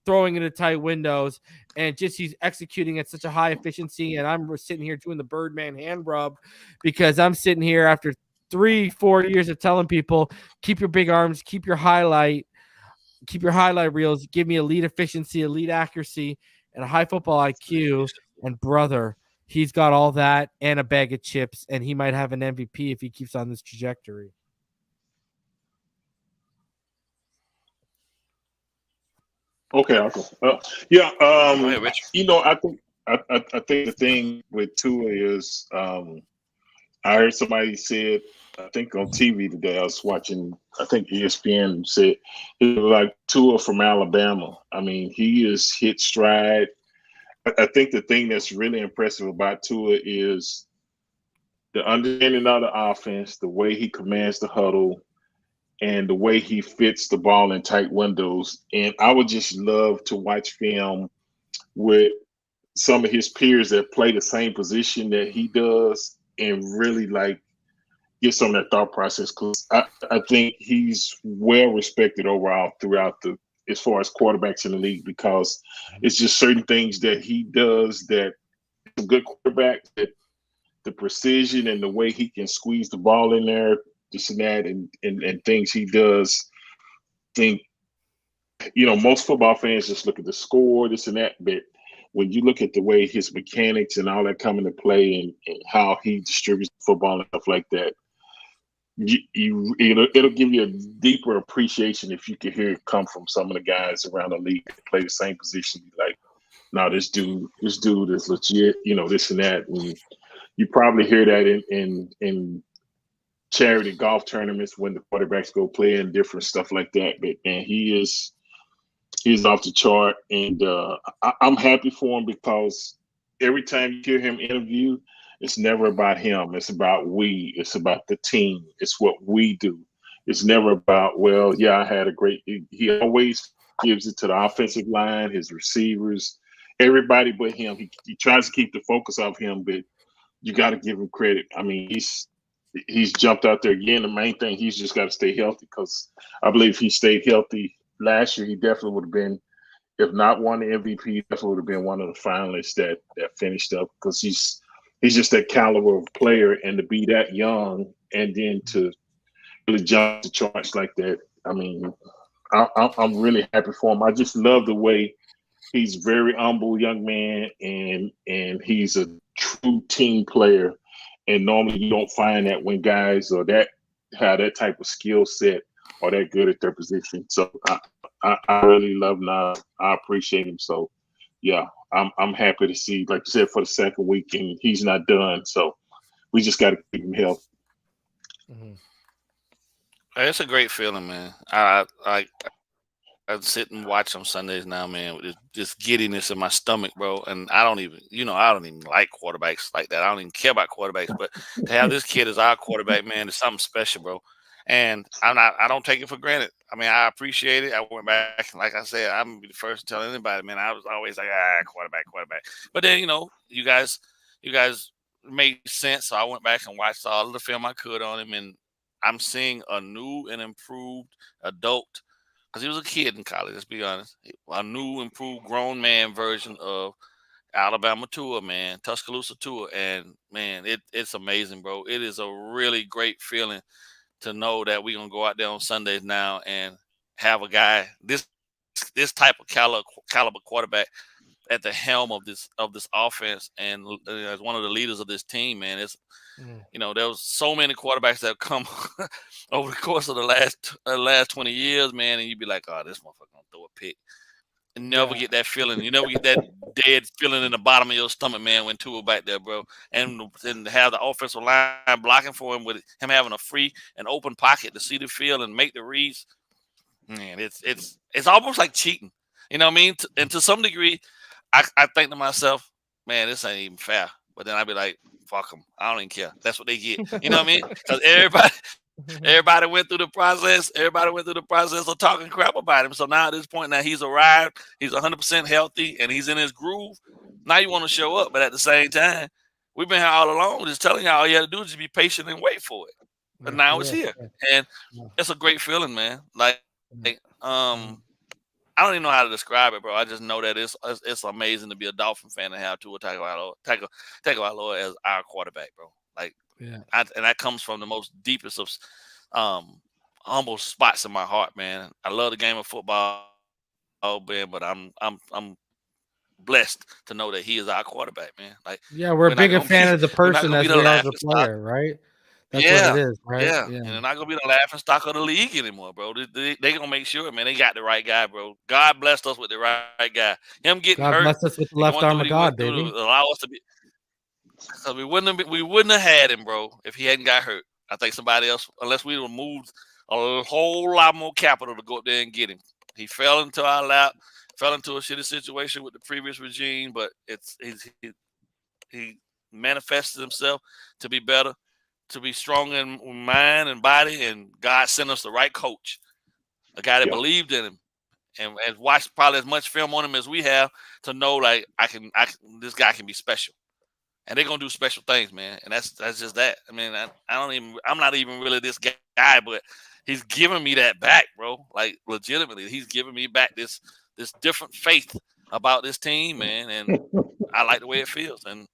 throwing into tight windows, and just he's executing at such a high efficiency. And I'm sitting here doing the Birdman hand rub, because I'm sitting here after 3-4 years of telling people, keep your big arms, keep your highlight reels, give me elite efficiency, elite accuracy, and a high football IQ. And brother, he's got all that and a bag of chips, and he might have an MVP if he keeps on this trajectory. Okay, Uncle. Yeah. Rich. I think the thing with Tua is, I heard somebody said, I think on TV today, I was watching, I think ESPN said he was like Tua from Alabama. I mean, he is hit stride. I think the thing that's really impressive about Tua is the understanding of the offense, the way he commands the huddle, and the way he fits the ball in tight windows. And I would just love to watch film with some of his peers that play the same position that he does, and really get some of that thought process. Because I think he's well respected overall throughout as far as quarterbacks in the league, because it's just certain things that he does that a good quarterback, that the precision and the way he can squeeze the ball in there, this and that, and things he does. Think, most football fans just look at the score, this and that, but when you look at the way his mechanics and all that come into play, and how he distributes football and stuff like that, it'll give you a deeper appreciation if you can hear it come from some of the guys around the league that play the same position. Like, no, this dude is legit, this and that. And you probably hear that in charity golf tournaments when the quarterbacks go play and different stuff like that. But man, he's off the chart, and I'm happy for him, because every time you hear him interview, it's never about him. It's about we. It's about the team. It's what we do. It's never about, well, yeah, I had a great. He always gives it to the offensive line, his receivers, everybody but him. He tries to keep the focus off him, but you got to give him credit. I mean, he's jumped out there again. The main thing, he's just got to stay healthy, because I believe if he stayed healthy last year, he definitely would have been, if not won the MVP, definitely would have been one of the finalists that finished up, because he's just that caliber of player, and to be that young and then to really jump the charts like that. I mean, I'm really happy for him. I just love the way he's very humble young man, and he's a true team player. And normally you don't find that when guys have that type of skill set or that good at their position. So I really love him. I appreciate him. So yeah, I'm happy to see, like you said, for the second week, and he's not done. So we just got to keep him healthy. Mm-hmm. It's a great feeling, man. I sit and watch on Sundays now, man, with this giddiness in my stomach, bro. And I don't even like quarterbacks like that. I don't even care about quarterbacks, but to have this kid as our quarterback, man, is something special, bro. And I don't take it for granted. I mean, I appreciate it. I went back, and like I said, I'm gonna be the first to tell anybody, man. I was always like, quarterback. But then, you guys made sense. So I went back and watched all of the film I could on him, and I'm seeing a new and improved adult, because he was a kid in college, let's be honest. A new, improved, grown man version of Alabama Tua, man, Tuscaloosa Tua. And, man, it's amazing, bro. It is a really great feeling to know that we're going to go out there on Sundays now and have a guy, this type of caliber quarterback at the helm of this offense, and as one of the leaders of this team, man. It's there was so many quarterbacks that have come over the course of the last 20 years, man, and you'd be like, oh, this motherfucker gonna throw a pick. And never get that feeling. You never get that dead feeling in the bottom of your stomach, man, when Tua back there, bro. And have the offensive line blocking for him, with him having a free and open pocket to see the field and make the reads. Man, it's almost like cheating. You know what I mean? And to some degree, I think to myself, man, this ain't even fair. But then I'd be like, fuck them. I don't even care. That's what they get. You know what I mean? Because everybody went through the process. Everybody went through the process of talking crap about him. So now at this point, now he's arrived. He's 100% healthy, and he's in his groove. Now you want to show up. But at the same time, we've been here all along just telling y'all all you have to do is just be patient and wait for it. But now it's here. And it's a great feeling, man. I don't even know how to describe it, bro. I just know that it's amazing to be a Dolphin fan and have Tua Tagovailoa as our quarterback, bro. And that comes from the most deepest of humble spots in my heart, man. I love the game of football, man, but I'm blessed to know that he is our quarterback, man. We're a bigger fan of the person as we are the player, right? That's what it is, right? Yeah. And they're not going to be the laughing stock of the league anymore, bro. They going to make sure, man, they got the right guy, bro. God blessed us with the right guy. Him getting hurt. God blessed us with the left arm of God, baby. Allow us to be. Because we wouldn't have had him, bro, if he hadn't got hurt. I think somebody else, unless we would have moved a whole lot more capital to go up there and get him. He fell into our lap, fell into a shitty situation with the previous regime, but he manifested himself to be better, to be strong in mind and body, and God sent us the right coach, a guy that believed in him and watched probably as much film on him as we have to know, like, this guy can be special, and they're gonna do special things, man. And that's just that. I mean, I'm not even really this guy, but he's giving me that back, bro. Like, legitimately, he's giving me back this different faith about this team, man. And I like the way it feels, and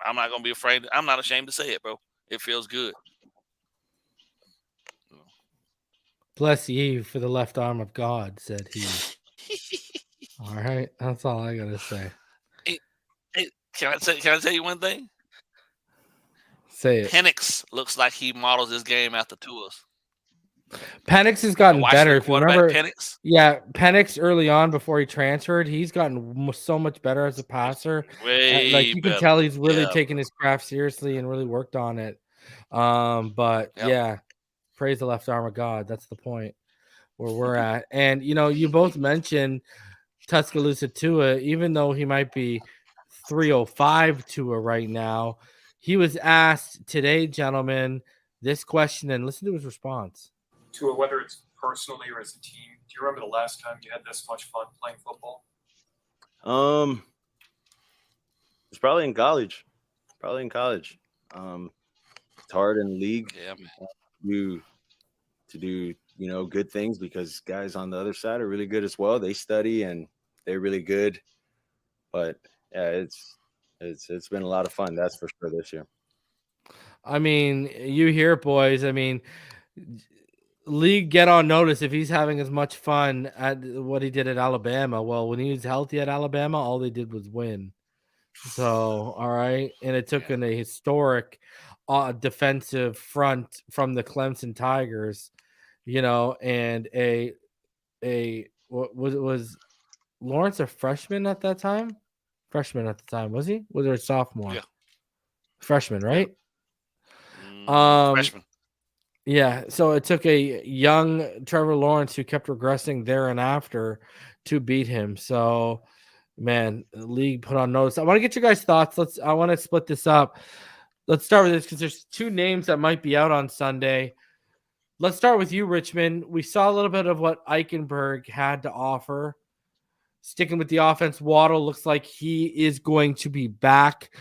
I'm not gonna be afraid. I'm not ashamed to say it, bro. It feels good. Bless ye for the left arm of God, said he. All right, that's all I gotta say. Can I tell you one thing? Say it. Penix looks like he models his game after Tua's. Penix has gotten better. If you remember, Penix? Yeah, Penix early on before he transferred, he's gotten so much better as a passer. You can tell he's really taken his craft seriously and really worked on it. Praise the left arm of God. That's the point where we're at. And you both mentioned Tuscaloosa Tua, even though he might be 305 Tua right now. He was asked today, gentlemen, this question, and listen to his response. Tua, whether it's personally or as a team, do you remember the last time you had this much fun playing football? It's probably in college. It's hard in the league to do good things, because guys on the other side are really good as well. They study and they're really good. But yeah, it's been a lot of fun, that's for sure, this year. I mean, you hear it, boys. I mean, league get on notice if he's having as much fun at what he did at Alabama. Well, when he was healthy at Alabama, all they did was win. So, all right. And it took in a historic defensive front from the Clemson Tigers, and was Lawrence a freshman at that time? Freshman at the time, was he? Was he a sophomore? Yeah. Freshman, right? Freshman. Yeah, so it took a young Trevor Lawrence who kept regressing there and after to beat him. So, man, the league put on notice. I want to get you guys' thoughts. I want to split this up. Let's start with this because there's two names that might be out on Sunday. Let's start with you, Richmond. We saw a little bit of what Eichenberg had to offer. Sticking with the offense, Waddle looks like he is going to be back.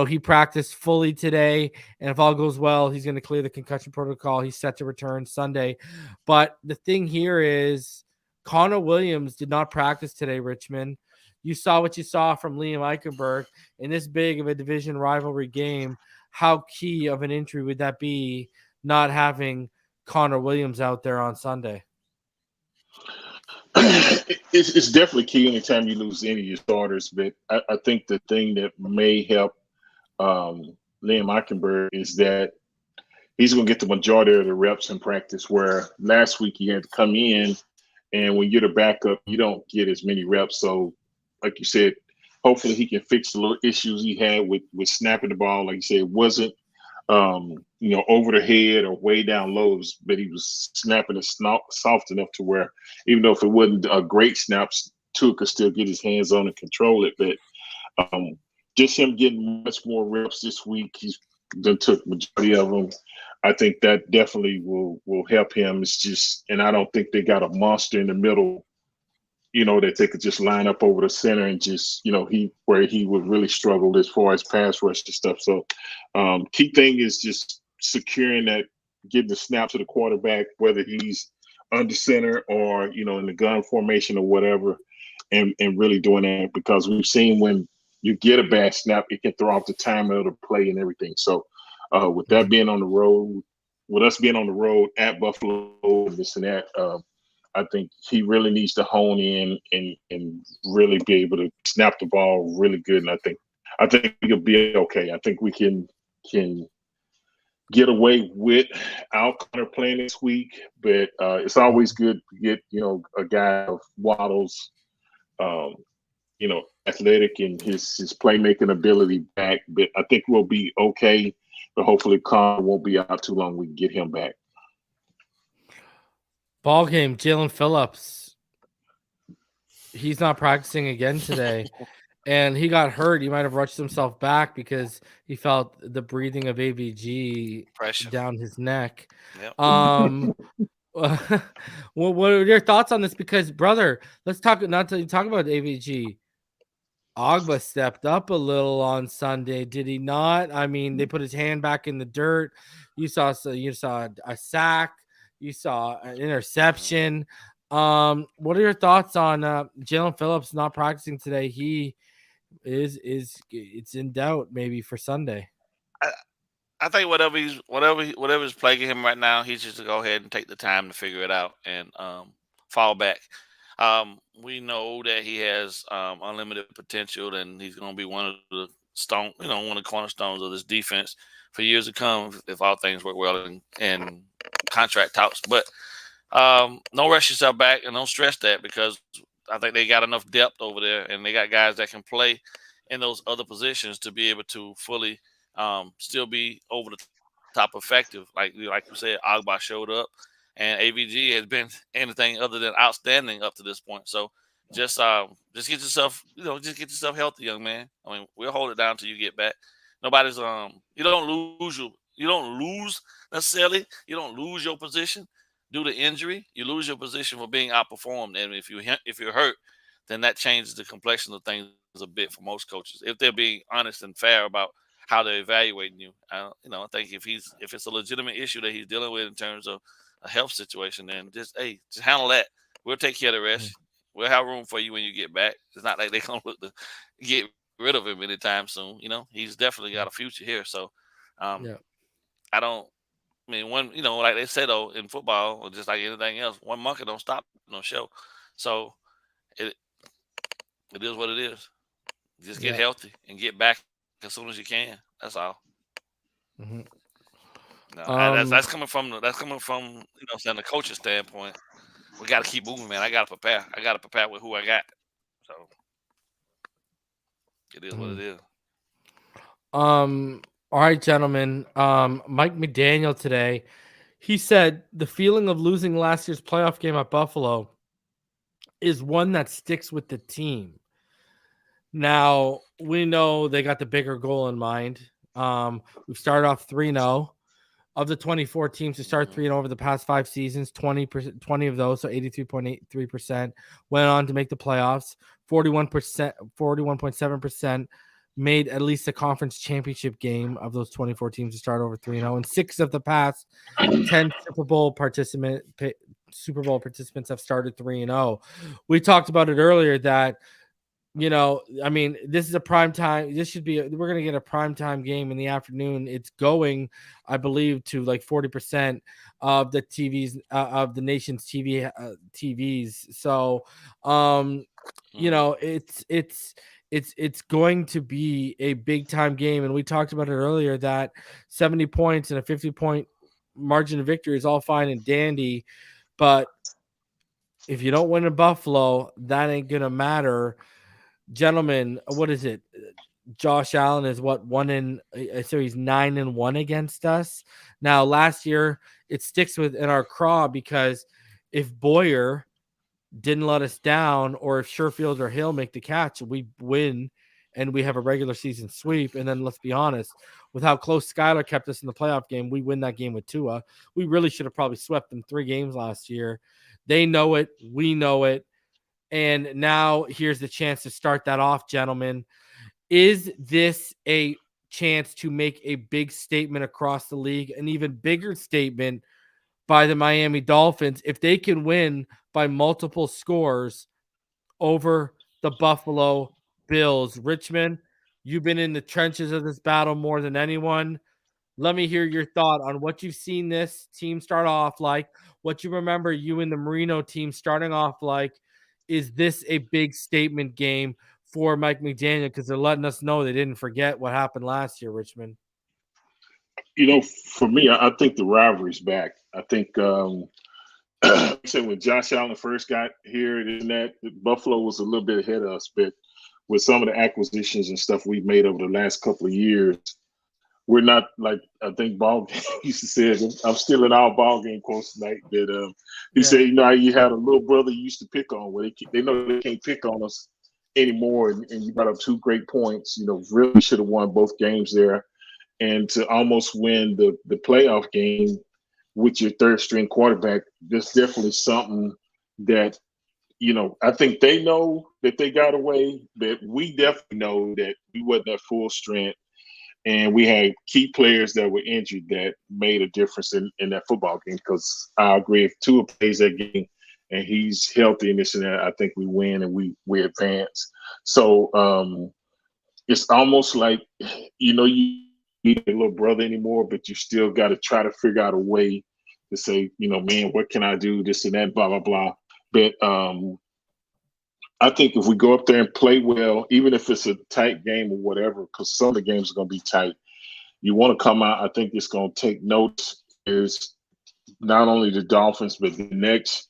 he practiced fully today, and if all goes well, he's going to clear the concussion protocol. He's set to return Sunday. But the thing here is Connor Williams did not practice today, Richmond. You saw what you saw from Liam Eichenberg in this big of a division rivalry game. How key of an injury would that be, not having Connor Williams out there on Sunday? It's definitely key anytime you lose any of your starters, but I think the thing that may help Liam Eichenberg is that he's going to get the majority of the reps in practice, where last week he had to come in, and when you're the backup, you don't get as many reps. So, like you said, hopefully he can fix the little issues he had with snapping the ball. Like you said, it wasn't over the head or way down low, but he was snapping it soft enough to where even though if it wasn't a great snap, Tua could still get his hands on and control it. But just him getting much more reps this week, he's done took majority of them. I think that definitely will help him. It's just, and I don't think they got a monster in the middle, that they could just line up over the center and just, where he would really struggle as far as pass rush and stuff. So key thing is just securing that, getting the snap to the quarterback, whether he's under center or, in the gun formation or whatever, and really doing that, because we've seen when you get a bad snap, it can throw off the timing of the play and everything. So with that being on the road, with us being on the road at Buffalo, this and that, I think he really needs to hone in and really be able to snap the ball really good. And I think he'll be okay. I think we can get away without Connor playing this week, but it's always good to get, a guy of Waddle's, athletic and his playmaking ability back. But I think we'll be okay, but hopefully Connor won't be out too long. We can get him back. Ball game, Jaelan Phillips. He's not practicing again today, and he got hurt. He might have rushed himself back because he felt the breathing of AVG Pressure down his neck. Yep. What are your thoughts on this? Because, brother, let's talk about AVG. Ogba stepped up a little on Sunday, did he not? I mean, they put his hand back in the dirt. You saw a sack. You saw an interception. What are your thoughts on Jaelan Phillips not practicing today? He it's in doubt maybe for Sunday. I think whatever's plaguing him right now, he's just to go ahead and take the time to figure it out and fall back. We know that he has unlimited potential, and he's going to be one of the cornerstones of this defense for years to come if all things work well and contract talks. But don't rush yourself back and don't stress that, because I think they got enough depth over there, and they got guys that can play in those other positions to be able to fully still be over the top effective. Like you said, Ogba showed up, and AVG has been anything other than outstanding up to this point. So just get yourself, healthy, young man. I mean, we'll hold it down till you get back. Nobody's you don't lose necessarily. You don't lose your position due to injury. You lose your position for being outperformed, and if you're hurt, then that changes the complexion of things a bit for most coaches, if they're being honest and fair about how they're evaluating you. I think if it's a legitimate issue that he's dealing with in terms of a health situation, then just handle that. We'll take care of the rest. We'll have room for you when you get back. It's not like they're gonna look to get rid of him anytime soon. He's definitely got a future here. So like they say though, in football, or just like anything else, one monkey don't stop no show. So it is what it is. Just get healthy and get back as soon as you can. That's all. Mm-hmm. No, that's coming from saying the coach's standpoint. We got to keep moving, man. I got to prepare with who I got. So it is what it is. All right, gentlemen. Mike McDaniel today, he said the feeling of losing last year's playoff game at Buffalo is one that sticks with the team. Now, we know they got the bigger goal in mind. We've started off 3-0. Of the 24 teams to start 3-0 over the past 5 seasons, 20 of those, so 83.83%, went on to make the playoffs. 41.7% made at least a conference championship game of those 24 teams to start over 3-0, and 6 of the past 10 Super Bowl participants have started 3-0. We talked about it earlier that, you know, I mean, this is a prime time. This should be we're going to get a prime time game in the afternoon. It's going, I believe, to like 40% of the TVs of the nation's TVs. So, you know, it's going to be a big time game. And we talked about it earlier that 70 points and a 50-point margin of victory is all fine and dandy, but if you don't win in Buffalo, that ain't gonna matter. Gentlemen, what is it? Josh Allen is what, so he's 9-1 against us. Now, last year it sticks in our craw because if Boyer didn't let us down, or if Sherfield or Hill make the catch, we win and we have a regular season sweep. And then let's be honest, with how close Skylar kept us in the playoff game, we win that game with Tua. We really should have probably swept them 3 games last year. They know it. We know it. And now here's the chance to start that off, gentlemen. Is this a chance to make a big statement across the league, an even bigger statement by the Miami Dolphins if they can win by multiple scores over the Buffalo Bills? Richmond, you've been in the trenches of this battle more than anyone. Let me hear your thought on what you've seen this team start off like, what you remember you and the Marino team starting off like. Is this a big statement game for Mike McDaniel? Because they're letting us know they didn't forget what happened last year, Richmond. You know, for me, I think the rivalry's back. I think when Josh Allen first got here, Buffalo was a little bit ahead of us, but with some of the acquisitions and stuff we've made over the last couple of years, we're not like, I think BallGame used to say, I'm still in our BallGame quotes tonight, that he said, you know, you had a little brother you used to pick on, where they know they can't pick on us anymore, and you got up 2 great points. You know, really should have won both games there. And to almost win the playoff game with your 3rd string quarterback, there's definitely something that, you know, I think they know that they got away, but we definitely know that we wasn't at full strength. And we had key players that were injured that made a difference in that football game. Because I agree, if Tua plays that game and he's healthy and this and that, I think we win and we advance. So it's almost like, you know, you need a little brother anymore, but you still got to try to figure out a way to say, you know, man, what can I do? This and that, blah, blah, blah. But I think if we go up there and play well, even if it's a tight game or whatever, because some of the games are going to be tight, you want to come out. I think it's going to take notes. Is not only the Dolphins, but the next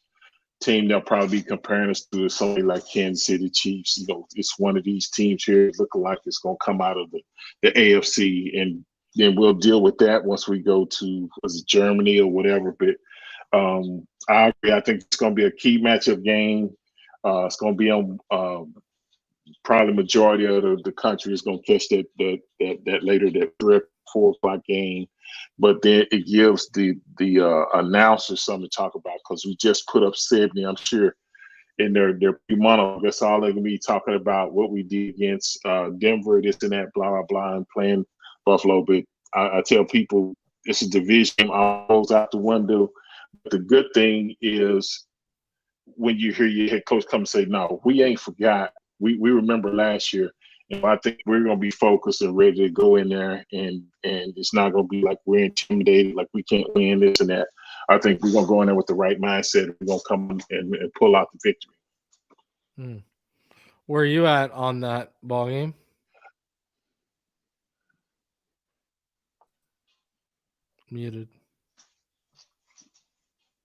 team they'll probably be comparing us to is somebody like Kansas City Chiefs. You know, it's one of these teams here looking like it's going to come out of the AFC, and then we'll deal with that once we go to Germany or whatever. But I agree. I think it's going to be a key matchup game. It's going to be on probably majority of the country is going to catch that later, that 3 or 4 o'clock game. But then it gives the announcers something to talk about, because we just put up 70, I'm sure, in their mono. That's all they're going to be talking about, what we did against Denver, this and that, blah, blah, blah, and playing Buffalo. But I tell people it's a division almost out the window. But the good thing is, when you hear your head coach come and say, no, we ain't forgot. We remember last year. And I think we're going to be focused and ready to go in there, and it's not going to be like we're intimidated, like we can't win this and that. I think we're going to go in there with the right mindset. We're going to come and pull out the victory. Where are you at on that ball game? Muted.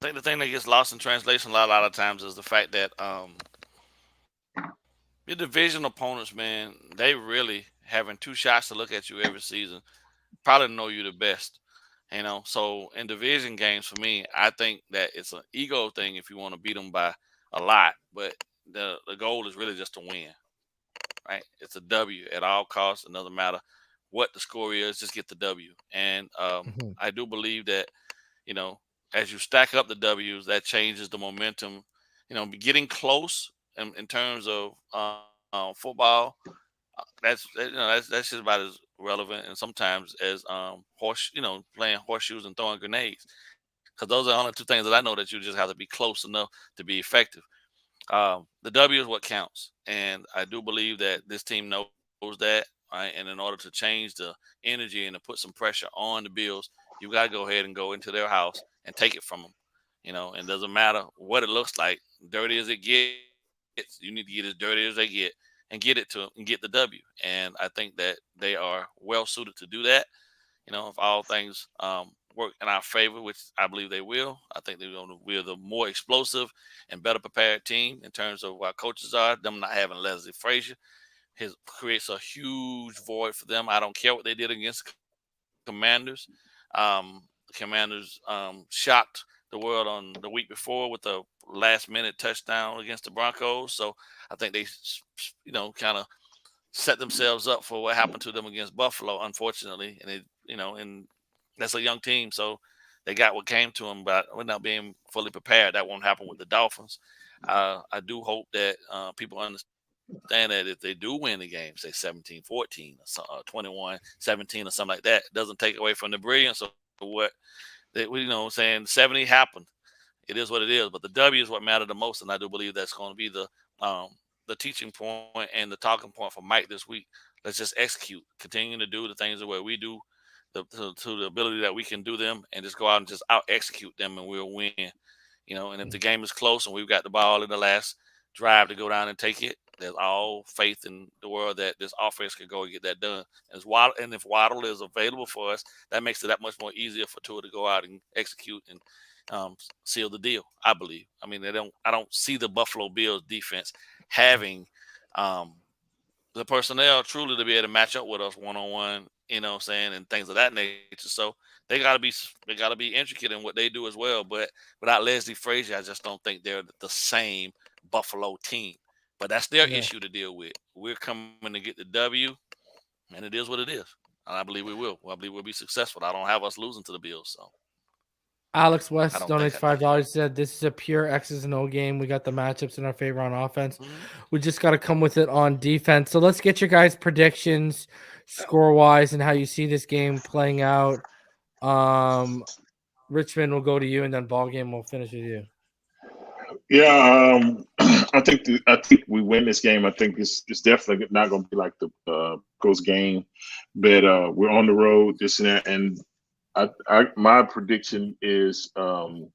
I think the thing that gets lost in translation a lot of times is the fact that your division opponents, man, they really having 2 shots to look at you every season, probably know you the best, you know. So in division games, for me, I think that it's an ego thing if you want to beat them by a lot, but the goal is really just to win, right? It's a W at all costs. It doesn't matter what the score is, just get the W. And I do believe that, you know, as you stack up the W's, that changes the momentum. You know, getting close in terms of football That's just about as relevant and sometimes as playing horseshoes and throwing grenades, because those are the only two things that I know that you just have to be close enough to be effective. The W is what counts, and I do believe that this team knows that. Right? And in order to change the energy and to put some pressure on the Bills, you got to go ahead and go into their house and take it from them. And it doesn't matter what it looks like, dirty as it gets, you need to get as dirty as they get and get it to them and get the W. And I think that they are well suited to do that. If all things work in our favor, which I believe they will, I think we're the more explosive and better prepared team in terms of our coaches are. Them not having Leslie Frazier creates a huge void for them. I don't care what they did against Commanders. The Commanders shocked the world on the week before with the last-minute touchdown against the Broncos. So I think they, kind of set themselves up for what happened to them against Buffalo, unfortunately. And that's a young team, so they got what came to them, but without being fully prepared, that won't happen with the Dolphins. I do hope that people understand that if they do win the game, say 17-14 or 21-17 or something like that, it doesn't take away from the brilliance of what saying 70 happened. It is what it is, but the W is what mattered the most, and I do believe that's going to be the teaching point and the talking point for Mike this week. Let's just execute, continue to do the things the way we do, to the ability that we can do them, and just go out and just out execute them, and we'll win. And if the game is close and we've got the ball in the last drive to go down and take it, there's all faith in the world that this offense can go and get that done. And if Waddle is available for us, that makes it that much more easier for Tua to go out and execute and seal the deal, I believe. I mean, I don't see the Buffalo Bills defense having the personnel truly to be able to match up with us one-on-one, and things of that nature. So they gotta be intricate in what they do as well. But without Leslie Frazier, I just don't think they're the same Buffalo team. But that's their issue to deal with. We're coming to get the W, and it is what it is. And I believe we will. I believe we'll be successful. I don't have us losing to the Bills. So Alex West donates $5. Said this is a pure X's and O game. We got the matchups in our favor on offense. We just got to come with it on defense. So let's get your guys' predictions, score-wise, and how you see this game playing out. Richmond will go to you, and then BallGame will finish with you. Yeah, I think we win this game. I think it's definitely not going to be like the Broncos game, but we're on the road, this and that, and my prediction is 31-23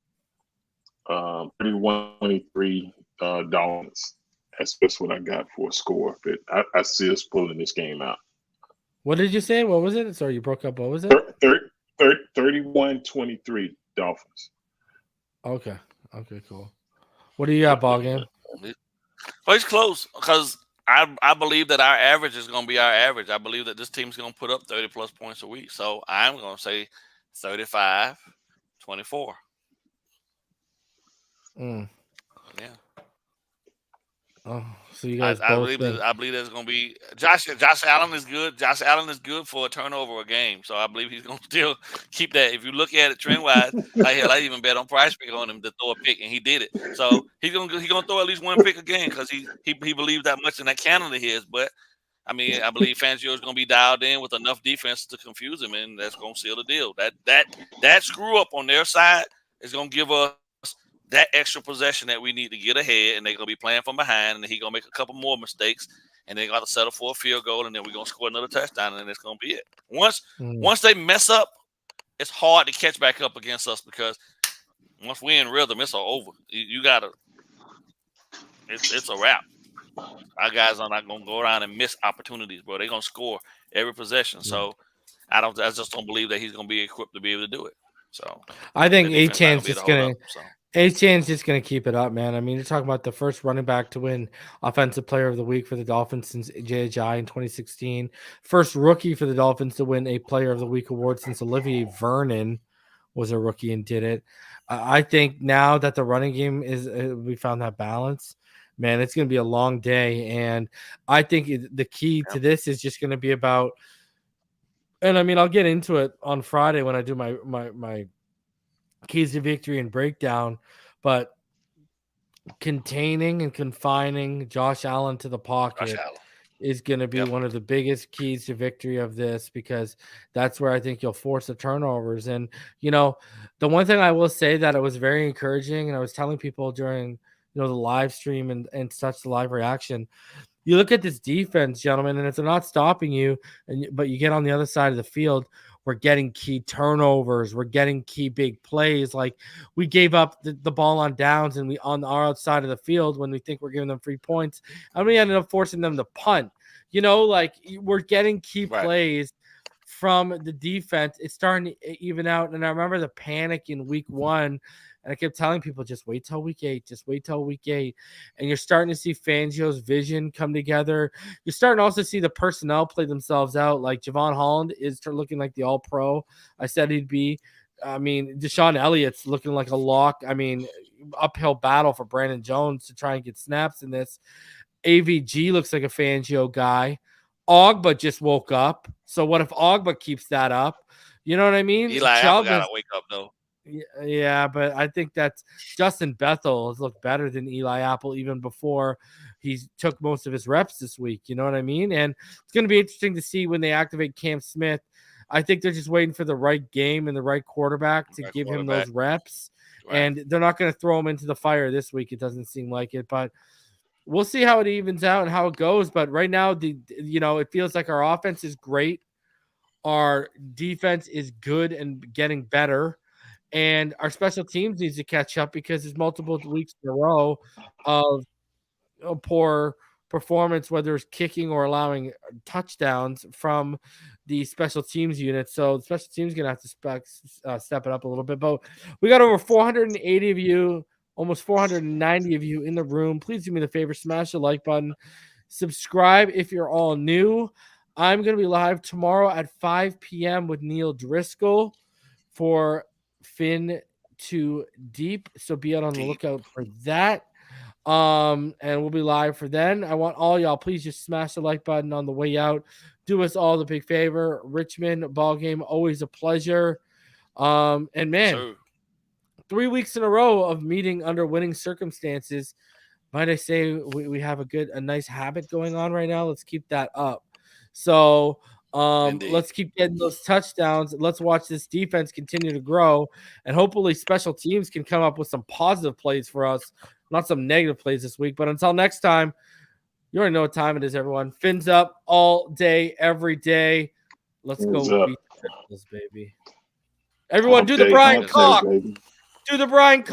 Dolphins. That's what I got for a score, but I see us pulling this game out. What did you say? What was it? Sorry, you broke up. What was it? 31-23 Dolphins. Okay, cool. What do you got, BallGame? Well, it's close because I believe that our average is going to be our average. I believe that this team's going to put up 30-plus points a week. So I'm going to say 35-24. Yeah. Oh, so you guys I believe there's going to be Josh Allen is good. Josh Allen is good for a turnover a game. So I believe he's going to still keep that. If you look at it trend wise, I even bet on Price Pick on him to throw a pick, and he did it. So he's going to throw at least one pick a game because he believes that much in that cannon of his. But I mean, I believe Fangio is going to be dialed in with enough defense to confuse him, and that's going to seal the deal. That screw up on their side is going to give us that extra possession that we need to get ahead, and they're going to be playing from behind, and he's going to make a couple more mistakes, and they're going to settle for a field goal, and then we're going to score another touchdown, and that's going to be it. Once they mess up, it's hard to catch back up against us because once we're in rhythm, it's all over. You got to – it's a wrap. Our guys are not going to go around and miss opportunities, bro. They're going to score every possession. So I just don't believe that he's going to be equipped to be able to do it. So I think Achane's just going to – Achane's just going to keep it up, man. I mean, you're talking about the first running back to win Offensive Player of the Week for the Dolphins since J.J. in 2016. First rookie for the Dolphins to win a Player of the Week award since Olivier Vernon was a rookie and did it. I think now that the running game we found that balance, man, it's going to be a long day. And I think the key to this is just going to be about, and I mean, I'll get into it on Friday when I do my keys to victory and breakdown, but containing and confining Josh Allen to the pocket, is going to be one of the biggest keys to victory of this, because that's where I think you'll force the turnovers. And, the one thing I will say that it was very encouraging, and I was telling people during, the live stream and such, the live reaction, you look at this defense, gentlemen, and if they're not stopping you, but you get on the other side of the field, we're getting key turnovers. We're getting key big plays. Like, we gave up the ball on downs and we on our outside of the field when we think we're giving them 3 points. And we ended up forcing them to punt. Like, we're getting key plays from the defense. It's starting to even out. And I remember the panic in week 1. And I kept telling people, just wait till week 8. Just wait till week 8. And you're starting to see Fangio's vision come together. You're starting to also see the personnel play themselves out. Like, Javon Holland is looking like the all-pro I said he'd be. I mean, Deshaun Elliott's looking like a lock. I mean, uphill battle for Brandon Jones to try and get snaps in this. AVG looks like a Fangio guy. Ogba just woke up. So what if Ogba keeps that up? You know what I mean? Eli Apple got to wake up, though. Yeah, but I think that's Justin Bethel has looked better than Eli Apple even before he took most of his reps this week. You know what I mean? And it's going to be interesting to see when they activate Cam Smith. I think they're just waiting for the right game and the right quarterback to give him those reps. Right. And they're not going to throw him into the fire this week. It doesn't seem like it, but we'll see how it evens out and how it goes. But right now, it feels like our offense is great. Our defense is good and getting better. And our special teams needs to catch up, because there's multiple weeks in a row of poor performance, whether it's kicking or allowing touchdowns from the special teams unit. So the special teams is going to have to step it up a little bit. But we got over 480 of you, almost 490 of you in the room. Please do me the favor, smash the like button. Subscribe if you're all new. I'm going to be live tomorrow at 5 p.m. with Neil Driscoll for Fin Too Deep, so be out on the lookout for that. And we'll be live for then. I want all y'all, please just smash the like button on the way out. Do us all the big favor. Richmond BallGame, always a pleasure. And man, 3 weeks in a row of meeting under winning circumstances. Might I say we have a nice habit going on right now. Let's keep that up. So let's keep getting those touchdowns. Let's watch this defense continue to grow, and hopefully special teams can come up with some positive plays for us, not some negative plays this week. But until next time, you already know what time it is, everyone. Fins up all day, every day. Let's go beat the Bills, baby. Everyone, do the Brian Cock. Do the Brian Cock.